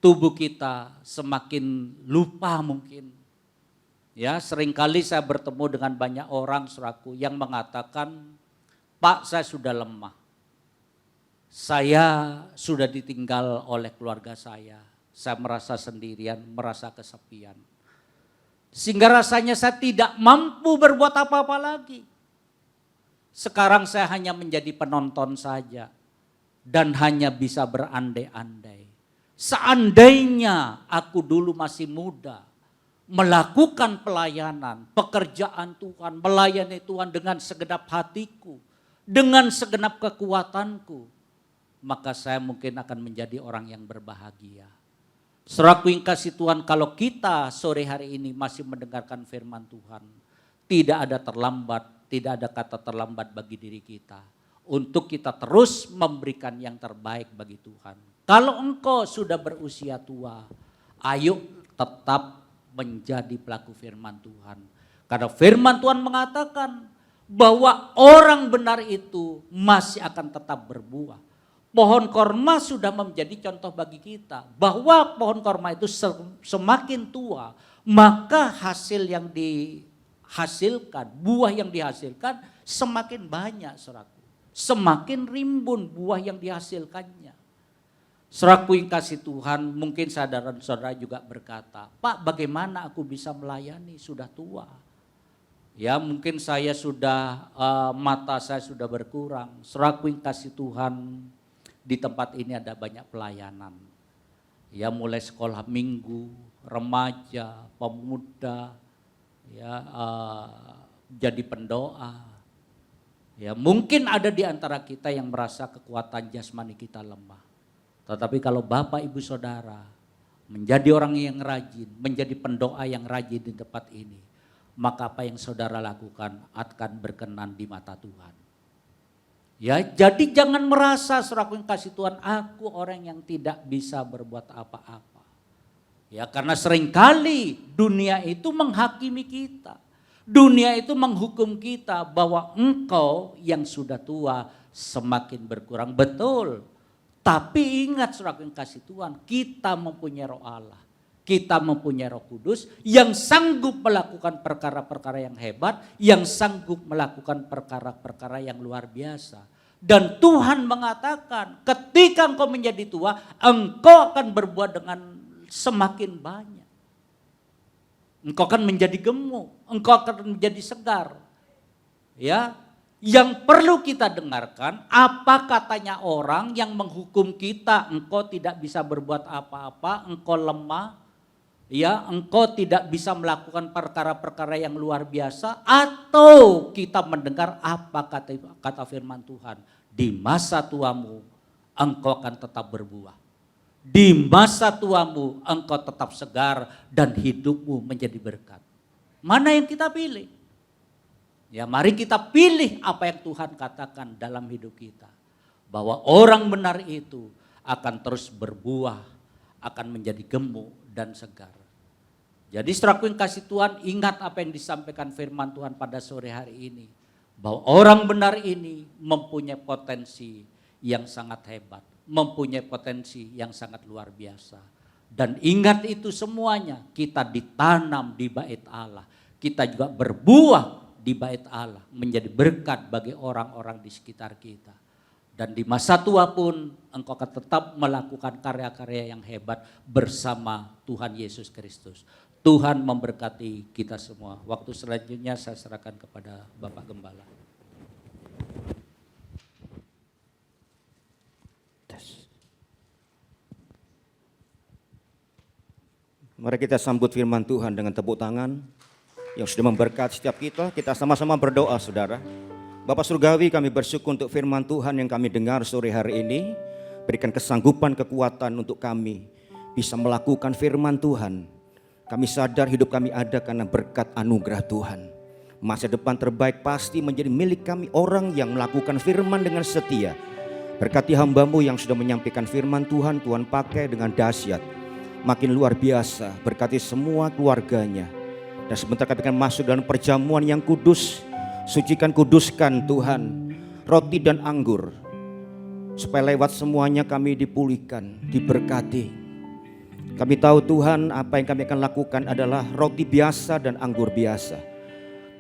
tubuh kita semakin lupa mungkin. Ya, seringkali saya bertemu dengan banyak orang saudaraku yang mengatakan, Pak, saya sudah lemah. Saya sudah ditinggal oleh keluarga saya. Saya merasa sendirian, merasa kesepian. Sehingga rasanya saya tidak mampu berbuat apa-apa lagi. Sekarang saya hanya menjadi penonton saja dan hanya bisa berandai-andai. Seandainya aku dulu masih muda, melakukan pelayanan, pekerjaan Tuhan, melayani Tuhan dengan segenap hatiku, dengan segenap kekuatanku, maka saya mungkin akan menjadi orang yang berbahagia. Saudaraku yang kasih Tuhan, kalau kita sore hari ini masih mendengarkan firman Tuhan, tidak ada terlambat, tidak ada kata terlambat bagi diri kita untuk kita terus memberikan yang terbaik bagi Tuhan. Kalau engkau sudah berusia tua, ayo tetap menjadi pelaku firman Tuhan. Karena firman Tuhan mengatakan bahwa orang benar itu masih akan tetap berbuah. Pohon korma sudah menjadi contoh bagi kita. Bahwa pohon korma itu semakin tua, maka hasil yang dihasilkan, buah yang dihasilkan semakin banyak, saudaraku. Semakin rimbun buah yang dihasilkannya. Saudaraku yang kasih Tuhan, mungkin saudara juga berkata, Pak, bagaimana aku bisa melayani, sudah tua. Ya, mungkin saya sudah, mata saya sudah berkurang. Saudaraku yang kasih Tuhan, di tempat ini ada banyak pelayanan. Ya, mulai sekolah minggu, remaja, pemuda, ya, jadi pendoa. Ya, mungkin ada di antara kita yang merasa kekuatan jasmani kita lemah. Tetapi kalau Bapak Ibu Saudara menjadi orang yang rajin, menjadi pendoa yang rajin di tempat ini, maka apa yang saudara lakukan akan berkenan di mata Tuhan. Ya, jadi jangan merasa saudaraku yang kasih Tuhan, aku orang yang tidak bisa berbuat apa-apa. Ya, karena seringkali dunia itu menghakimi kita. Dunia itu menghukum kita bahwa engkau yang sudah tua semakin berkurang. Betul. Tapi ingat saudaraku yang kasih Tuhan, kita mempunyai Roh Allah. Kita mempunyai Roh Kudus yang sanggup melakukan perkara-perkara yang hebat, yang sanggup melakukan perkara-perkara yang luar biasa. Dan Tuhan mengatakan ketika engkau menjadi tua, engkau akan berbuat dengan semakin banyak. Engkau akan menjadi gemuk, engkau akan menjadi segar. Ya, yang perlu kita dengarkan, apa katanya orang yang menghukum kita, engkau tidak bisa berbuat apa-apa, engkau lemah, ya, engkau tidak bisa melakukan perkara-perkara yang luar biasa, atau kita mendengar apa kata firman Tuhan, di masa tuamu engkau akan tetap berbuah. Di masa tuamu engkau tetap segar dan hidupmu menjadi berkat. Mana yang kita pilih? Ya, mari kita pilih apa yang Tuhan katakan dalam hidup kita. Bahwa orang benar itu akan terus berbuah, akan menjadi gemuk dan segar. Jadi saudaraku yang kasih Tuhan, ingat apa yang disampaikan firman Tuhan pada sore hari ini. Bahwa orang benar ini mempunyai potensi yang sangat hebat. Mempunyai potensi yang sangat luar biasa. Dan ingat itu semuanya, kita ditanam di bait Allah. Kita juga berbuah di bait Allah, menjadi berkat bagi orang-orang di sekitar kita. Dan di masa tua pun engkau akan tetap melakukan karya-karya yang hebat bersama Tuhan Yesus Kristus. Tuhan memberkati kita semua. Waktu selanjutnya saya serahkan kepada Bapak Gembala. Mari kita sambut firman Tuhan dengan tepuk tangan yang sudah memberkati setiap kita. Kita sama-sama berdoa, saudara. Bapak Surgawi, kami bersyukur untuk firman Tuhan yang kami dengar sore hari ini. Berikan kesanggupan, kekuatan untuk kami bisa melakukan firman Tuhan. Kami sadar hidup kami ada karena berkat anugerah Tuhan. Masa depan terbaik pasti menjadi milik kami, orang yang melakukan firman dengan setia. Berkati hamba-Mu yang sudah menyampaikan firman Tuhan, Tuhan pakai dengan dahsyat. Makin luar biasa, berkati semua keluarganya. Dan sebentar kami akan masuk dalam perjamuan yang kudus. Sucikan, kuduskan Tuhan roti dan anggur, supaya lewat semuanya kami dipulihkan, diberkati. Kami tahu Tuhan apa yang kami akan lakukan adalah roti biasa dan anggur biasa.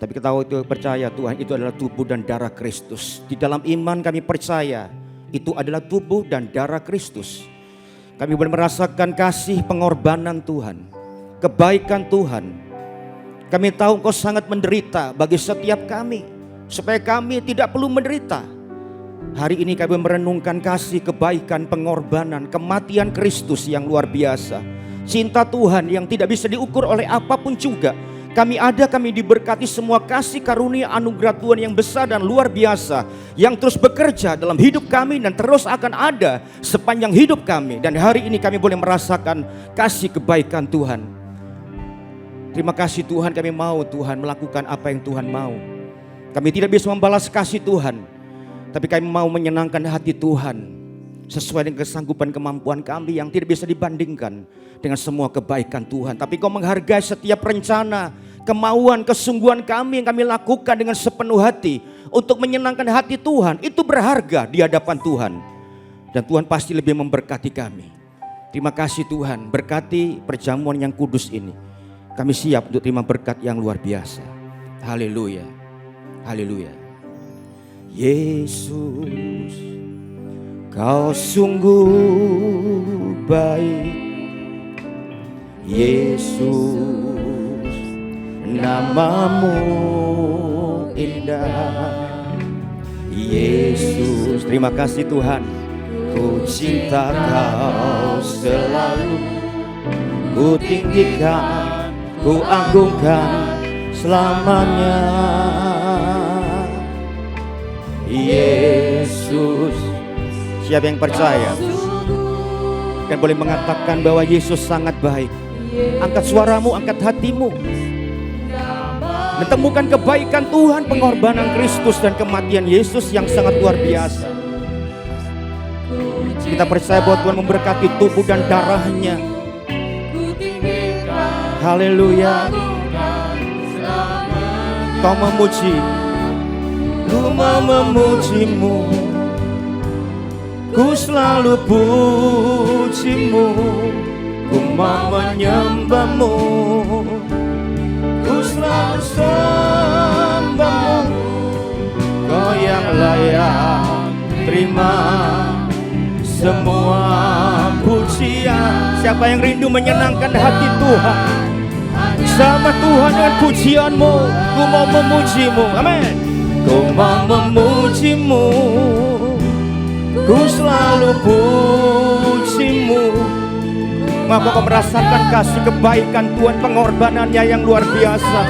Tapi kita tahu itu percaya Tuhan itu adalah tubuh dan darah Kristus. Di dalam iman kami percaya itu adalah tubuh dan darah Kristus. Kami boleh merasakan kasih pengorbanan Tuhan, kebaikan Tuhan. Kami tahu Engkau sangat menderita bagi setiap kami, supaya kami tidak perlu menderita. Hari ini kami merenungkan kasih, kebaikan, pengorbanan, kematian Kristus yang luar biasa. Cinta Tuhan yang tidak bisa diukur oleh apapun juga. Kami diberkati semua kasih karunia anugerah Tuhan yang besar dan luar biasa, yang terus bekerja dalam hidup kami dan terus akan ada sepanjang hidup kami. Dan hari ini kami boleh merasakan kasih kebaikan Tuhan. Terima kasih Tuhan, kami mau Tuhan melakukan apa yang Tuhan mau. Kami tidak bisa membalas kasih Tuhan, tapi kami mau menyenangkan hati Tuhan sesuai dengan kesanggupan kemampuan kami yang tidak bisa dibandingkan dengan semua kebaikan Tuhan. Tapi Kau menghargai setiap rencana, kemauan, kesungguhan kami yang kami lakukan dengan sepenuh hati untuk menyenangkan hati Tuhan. Itu berharga di hadapan Tuhan, dan Tuhan pasti lebih memberkati kami. Terima kasih Tuhan, berkati perjamuan yang kudus ini. Kami siap untuk terima berkat yang luar biasa. Haleluya, haleluya. Yesus, Kau sungguh baik. Yesus, namamu indah. Yesus, terima kasih Tuhan. Ku cinta Kau selalu, ku tinggikan, ku agungkan selamanya. Yesus, siapa yang percaya dan boleh mengatakan bahwa Yesus sangat baik? Angkat suaramu, angkat hatimu, dan temukan kebaikan Tuhan, pengorbanan Kristus dan kematian Yesus yang sangat luar biasa. Kita percaya bahwa Tuhan memberkati tubuh dan darahnya. Haleluya. Kau memuji, ku mau memujimu, ku selalu pujimu, ku mau menyembahmu, ku selalu sembahmu. Kau yang layak terima semua pujian. Siapa yang rindu menyenangkan hati Tuhan? Sama Tuhan dengan pujianmu, ku mau memujimu, amin. Ku mau memujimu, ku selalu pujimu. Maka kau merasakan kasih kebaikan Tuhan, pengorbanannya yang luar biasa.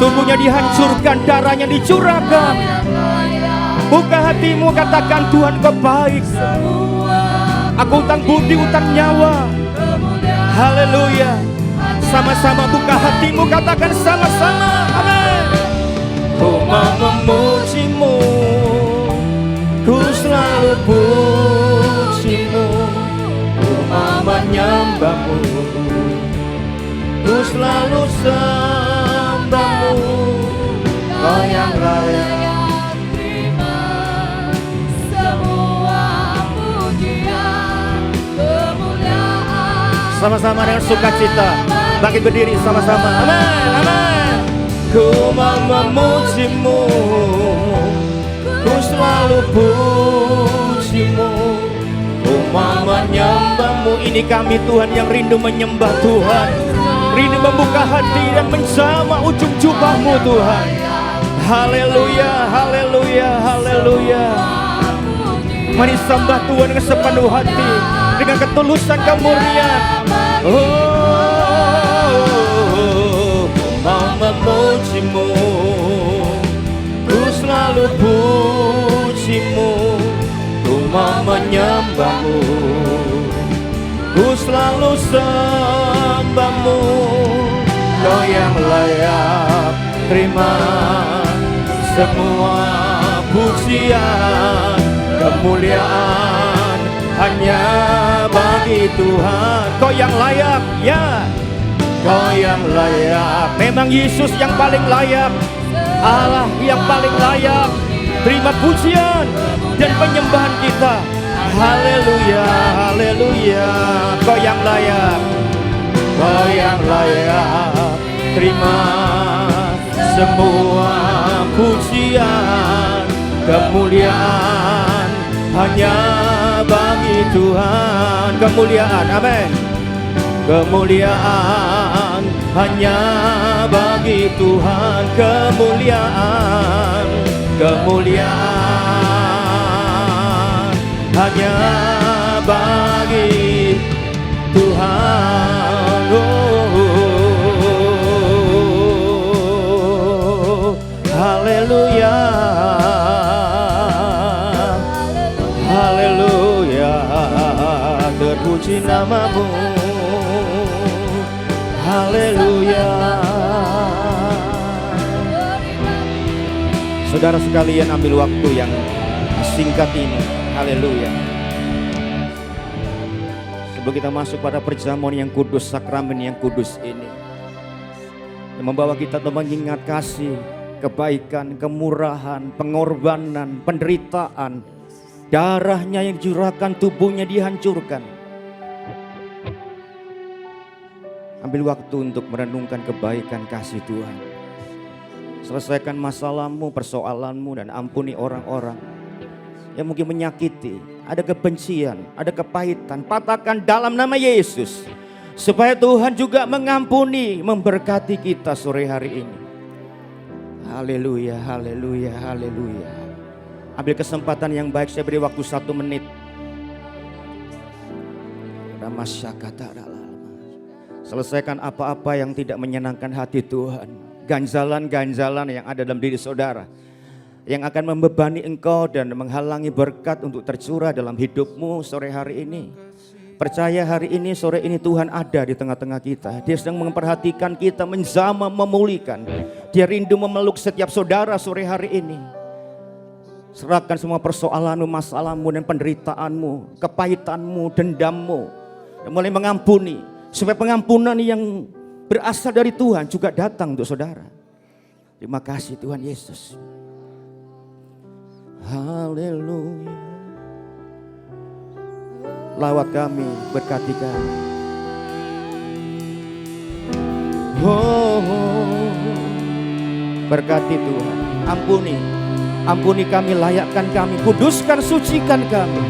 Tubuhnya dihancurkan, darahnya dicurahkan. Buka hatimu, katakan Tuhan Kau baik. Aku utang budi, utang nyawa. Haleluya. Sama-sama buka hatimu, katakan sama-sama, amin. Ku mau memujimu, ku selalu pujimu, ku mau menyembahmu, ku selalu sembahmu. Kau yang layak terima semua pujian, kemuliaan. Sama-sama dengan sukacita, bangkit berdiri sama-sama, amin, amin. Ku mau memujimu, ku selalu pujimu, ku mau menyembahmu. Ini kami Tuhan yang rindu menyembah Tuhan, rindu membuka hati dan menjamah ujung jubahmu Tuhan. Haleluya, haleluya, haleluya. Mari sembah Tuhan dengan sepenuh hati, dengan ketulusan kemurnian. Mau memujimu, ku selalu pujimu, ku mau menyembahmu, ku selalu sembahmu. Kau yang layak terima semua pujian, kemuliaan hanya bagi Tuhan. Kau yang layak, ya. Kau yang layak, memang Yesus yang paling layak, Allah yang paling layak. Terima pujian dan penyembahan kita. Haleluya, haleluya. Kau yang layak, Kau yang layak. Terima semua pujian, kemuliaan hanya bagi Tuhan. Kemuliaan, amin. Kemuliaan hanya bagi Tuhan. Kemuliaan, kemuliaan hanya bagi Tuhan. Oh, haleluya, haleluya, terpuji namamu. Haleluya. Saudara sekalian, ambil waktu yang singkat ini. Haleluya. Sebelum kita masuk pada perjamuan yang kudus, sakramen yang kudus ini, yang membawa kita untuk mengingat kasih, kebaikan, kemurahan, pengorbanan, penderitaan, darahnya yang dicurahkan, tubuhnya dihancurkan. Ambil waktu untuk merenungkan kebaikan kasih Tuhan. Selesaikan masalahmu, persoalanmu, dan ampuni orang-orang yang mungkin menyakiti. Ada kebencian, ada kepahitan, patahkan dalam nama Yesus. Supaya Tuhan juga mengampuni, memberkati kita sore hari ini. Haleluya, haleluya, haleluya. Ambil kesempatan yang baik, saya beri waktu 1 menit. Selesaikan apa-apa yang tidak menyenangkan hati Tuhan. Ganjalan-ganjalan yang ada dalam diri saudara, yang akan membebani engkau dan menghalangi berkat untuk tercurah dalam hidupmu sore hari ini. Percaya hari ini, sore ini Tuhan ada di tengah-tengah kita. Dia sedang memperhatikan kita, menjamah, memulihkan. Dia rindu memeluk setiap saudara sore hari ini. Serahkan semua persoalanmu, masalahmu, dan penderitaanmu, kepahitanmu, dendammu, dan mulai mengampuni. Supaya pengampunan yang berasal dari Tuhan juga datang untuk saudara. Terima kasih Tuhan Yesus. Haleluya. Lawat kami, berkati kami. Oh, berkati Tuhan. Ampuni, ampuni kami, layakkan kami, kuduskan, sucikan kami.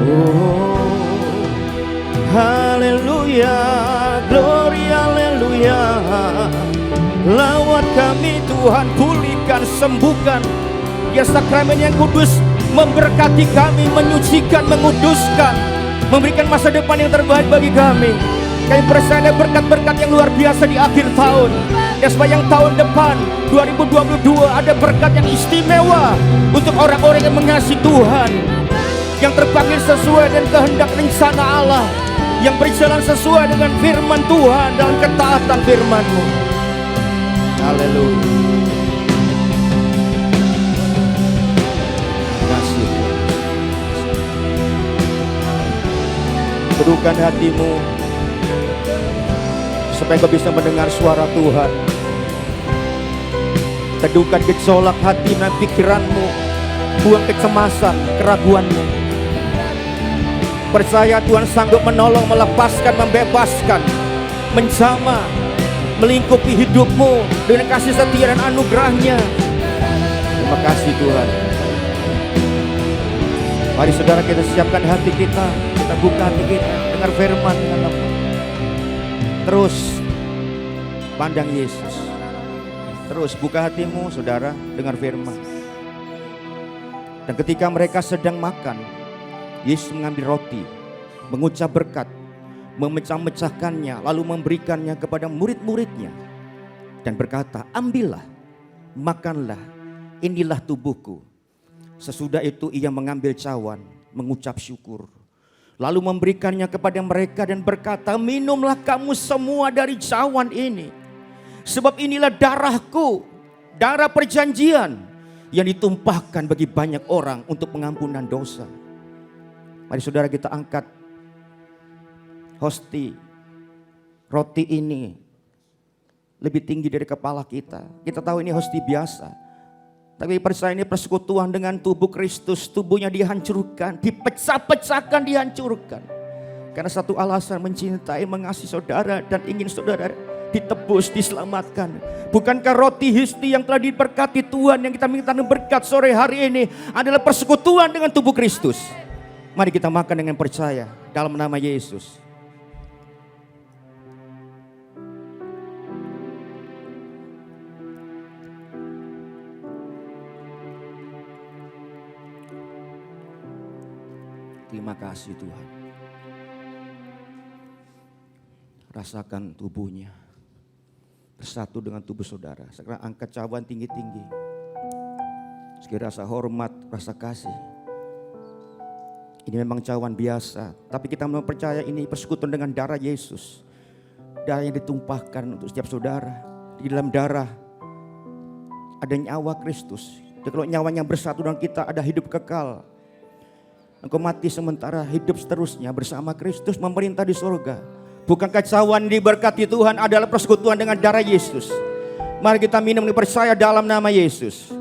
Oh, haleluya, glory, haleluya. Lawat kami Tuhan, pulihkan, sembuhkan. Ya, sakramen yang kudus memberkati kami, menyucikan, menguduskan, memberikan masa depan yang terbaik bagi kami. Kami percaya berkat-berkat yang luar biasa di akhir tahun. Dan sepanjang tahun depan 2022 ada berkat yang istimewa untuk orang-orang yang mengasihi Tuhan, yang terpanggil sesuai dengan kehendak rencana Allah, yang berjalan sesuai dengan firman Tuhan dalam ketaatan firman-Mu. Haleluya. Kasih. Teduhkan hatimu supaya kau bisa mendengar suara Tuhan. Teduhkan gejolak hati dan pikiranmu. Buang kecemasan, keraguanmu. Percaya Tuhan sanggup menolong, melepaskan, membebaskan, menjamah, melingkupi hidupmu dengan kasih setia dan anugerahnya. Terima kasih Tuhan. Mari saudara, kita siapkan hati kita, kita buka hati kita, dengar firman Allah. Terus pandang Yesus. Terus buka hatimu saudara, dengar firman. Dan ketika mereka sedang makan, Yesus mengambil roti, mengucap berkat, memecah-mecahkannya, lalu memberikannya kepada murid-muridnya. Dan berkata, ambillah, makanlah, inilah tubuhku. Sesudah itu ia mengambil cawan, mengucap syukur. Lalu memberikannya kepada mereka dan berkata, minumlah kamu semua dari cawan ini. Sebab inilah darahku, darah perjanjian yang ditumpahkan bagi banyak orang untuk pengampunan dosa. Mari saudara, kita angkat hosti, roti ini lebih tinggi dari kepala kita. Kita tahu ini hosti biasa, Tapi percaya ini persekutuan dengan tubuh Kristus, tubuhnya dihancurkan, dipecah-pecahkan, dihancurkan. Karena satu alasan, mencintai, mengasihi saudara dan ingin saudara ditebus, diselamatkan. Bukankah roti Histi yang telah diberkati Tuhan yang kita minta berkat sore hari ini adalah persekutuan dengan tubuh Kristus? Mari kita makan dengan percaya dalam nama Yesus. Terima kasih Tuhan. Rasakan tubuhnya bersatu dengan tubuh saudara. Sekarang angkat cawan tinggi-tinggi. Sekiranya rasa hormat, rasa kasih. Ini memang cawan biasa, tapi kita mempercaya ini persekutuan dengan darah Yesus. Darah yang ditumpahkan untuk setiap saudara. Di dalam darah ada nyawa Kristus. Dan kalau nyawanya bersatu dengan kita, ada hidup kekal. Engkau mati sementara, hidup seterusnya bersama Kristus memerintah di surga. Bukankah cawan diberkati Tuhan adalah persekutuan dengan darah Yesus? Mari kita minum dan percaya dalam nama Yesus.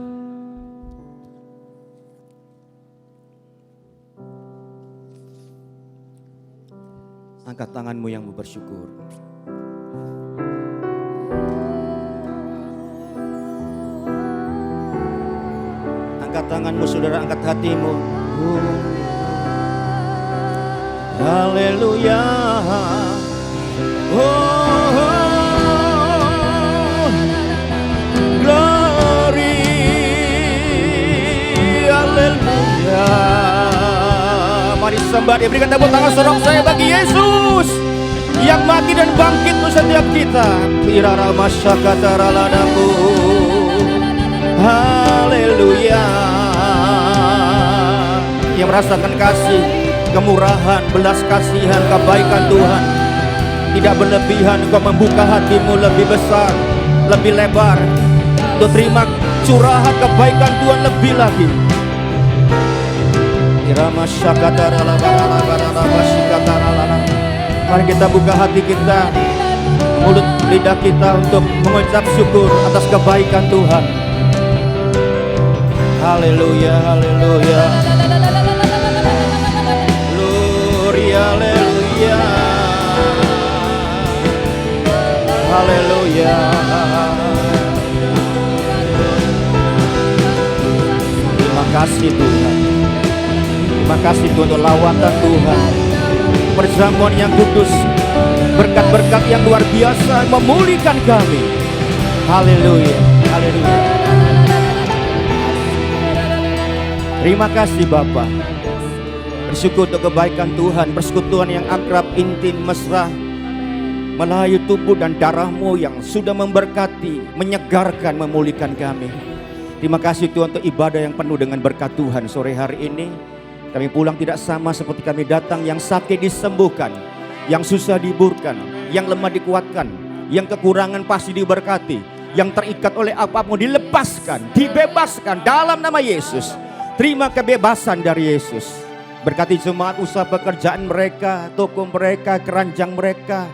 Angkat tanganmu yang bersyukur. Angkat tanganmu saudara, angkat hatimu. Haleluya. Oh, glory. Haleluya. Mari sembah dia, berikan tepuk tangan sorak saya bagi Yesus yang mati dan bangkit untuk setiap kita. Pirara masyakata raladaku. Haleluya. Yang merasakan kasih, kemurahan, belas kasihan, kebaikan Tuhan. Tidak berlebihan, Engkau membuka hatimu lebih besar, lebih lebar untuk terima curahan kebaikan Tuhan lebih lagi. Mari kita buka hati kita, mulut lidah kita untuk mengucap syukur atas kebaikan Tuhan. Haleluya, haleluya. Haleluya. Haleluya. Terima kasih Tuhan. Terima kasih Tuhan untuk lawatan Tuhan. Perjamuan yang kudus, berkat-berkat yang luar biasa memulihkan kami. Haleluya. Haleluya. Terima kasih Bapa. Bersyukur untuk kebaikan Tuhan, persekutuan yang akrab, intim, mesra, melayu tubuh dan darah-Mu yang sudah memberkati, menyegarkan, memulihkan kami. Terima kasih Tuhan untuk ibadah yang penuh dengan berkat Tuhan sore hari ini. Kami pulang tidak sama seperti kami datang, yang sakit disembuhkan, yang susah dihiburkan, yang lemah dikuatkan, yang kekurangan pasti diberkati, yang terikat oleh apapun dilepaskan, dibebaskan dalam nama Yesus. Terima kebebasan dari Yesus. Berkati jemaat, usaha pekerjaan mereka, toko mereka, keranjang mereka,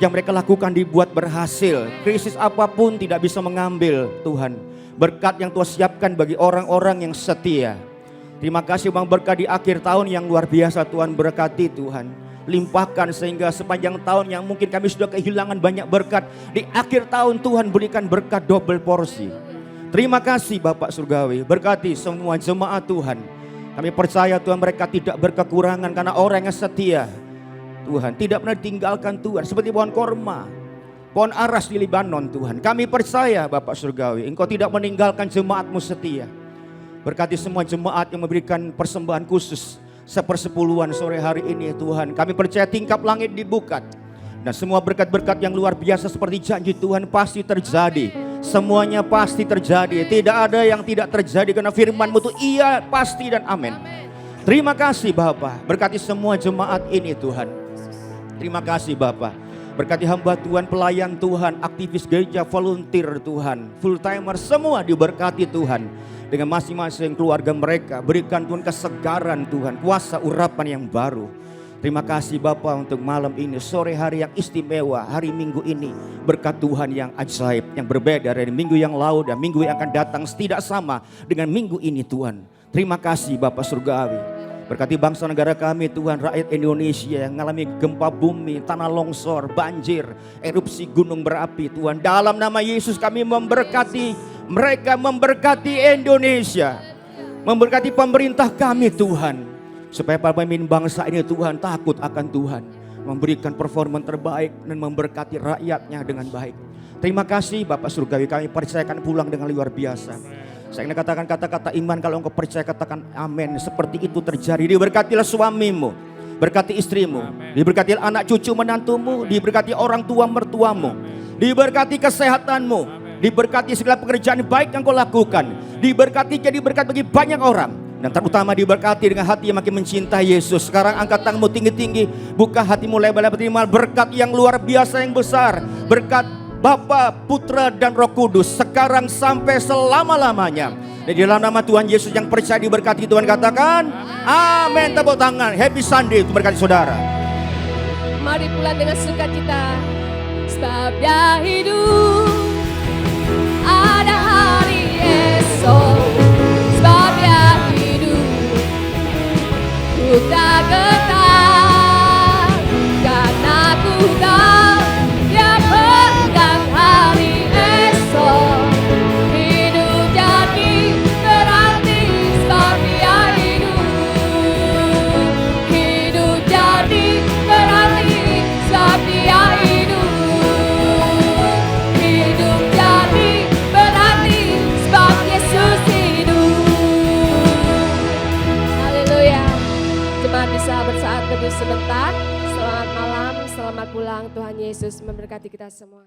yang mereka lakukan dibuat berhasil. Krisis apapun tidak bisa mengambil Tuhan berkat yang Tuhan siapkan bagi orang-orang yang setia. Terima kasih Bang, berkat di akhir tahun yang luar biasa Tuhan berkati Tuhan. Limpahkan sehingga sepanjang tahun yang mungkin kami sudah kehilangan banyak berkat, di akhir tahun Tuhan berikan berkat double porsi. Terima kasih Bapak Surgawi, berkati semua jemaat Tuhan. Kami percaya Tuhan mereka tidak berkekurangan karena orang yang setia. Tuhan tidak pernah ditinggalkan Tuhan, seperti pohon korma, pohon aras di Libanon Tuhan. Kami percaya Bapak Surgawi, Engkau tidak meninggalkan jemaat-Mu setia. Berkati semua jemaat yang memberikan persembahan khusus sepersepuluhan sore hari ini Tuhan. Kami percaya tingkap langit dibuka. Dan semua berkat-berkat yang luar biasa seperti janji Tuhan pasti terjadi. Semuanya pasti terjadi. Tidak ada yang tidak terjadi karena firman-Mu itu iya, pasti dan amin. Terima kasih Bapa. Berkati semua jemaat ini Tuhan. Terima kasih Bapa. Berkati hamba Tuhan, pelayan Tuhan, aktivis gereja, volunteer Tuhan, full timer, semua diberkati Tuhan. Dengan masing-masing keluarga mereka, berikan Tuhan kesegaran Tuhan, kuasa urapan yang baru. Terima kasih Bapa untuk malam ini, sore hari yang istimewa, hari Minggu ini. Berkat Tuhan yang ajaib, yang berbeda dari minggu yang lalu dan minggu yang akan datang tidak sama dengan minggu ini Tuhan. Terima kasih Bapa Surgawi. Berkati bangsa negara kami Tuhan, rakyat Indonesia yang mengalami gempa bumi, tanah longsor, banjir, erupsi gunung berapi Tuhan. Dalam nama Yesus kami memberkati mereka, memberkati Indonesia, memberkati pemerintah kami Tuhan. Supaya para pemimpin bangsa ini Tuhan takut akan Tuhan, memberikan performa terbaik dan memberkati rakyatnya dengan baik. Terima kasih Bapak Surgawi, kami percayakan pulang dengan luar biasa. Saya ingin katakan kata-kata iman, kalau engkau percaya katakan amin. Seperti itu terjadi. Diberkatilah suamimu, berkati istrimu, diberkati anak cucu menantumu, diberkati orang tua mertuamu, diberkati kesehatanmu, diberkati segala pekerjaan baik yang kau lakukan, diberkati jadi berkat bagi banyak orang. Dan terutama diberkati dengan hati yang makin mencintai Yesus. Sekarang angkat tanganmu tinggi-tinggi, buka hatimu lebar-lebar, terima berkat yang luar biasa yang besar. Berkat Bapa, Putra dan Roh Kudus sekarang sampai selama-lamanya. Dan di dalam nama Tuhan Yesus yang percaya diberkati Tuhan katakan amin. Tepuk tangan, happy Sunday untuk berkati saudara. Mari pulang dengan sukacita, sebab dia hidup, ada hari esok. Sebab dia hidup, ku tak getar, karena ku tahu dia pegang hari esok. Hidup jadi berarti sebab dia hidup. Hidup jadi berarti sebab dia hidup. Hidup jadi berarti sebab Yesus hidup. Haleluya. Jemaat bisa bersaat teduh sebentar. Selamat malam, selamat pulang. Tuhan Yesus memberkati kita semua.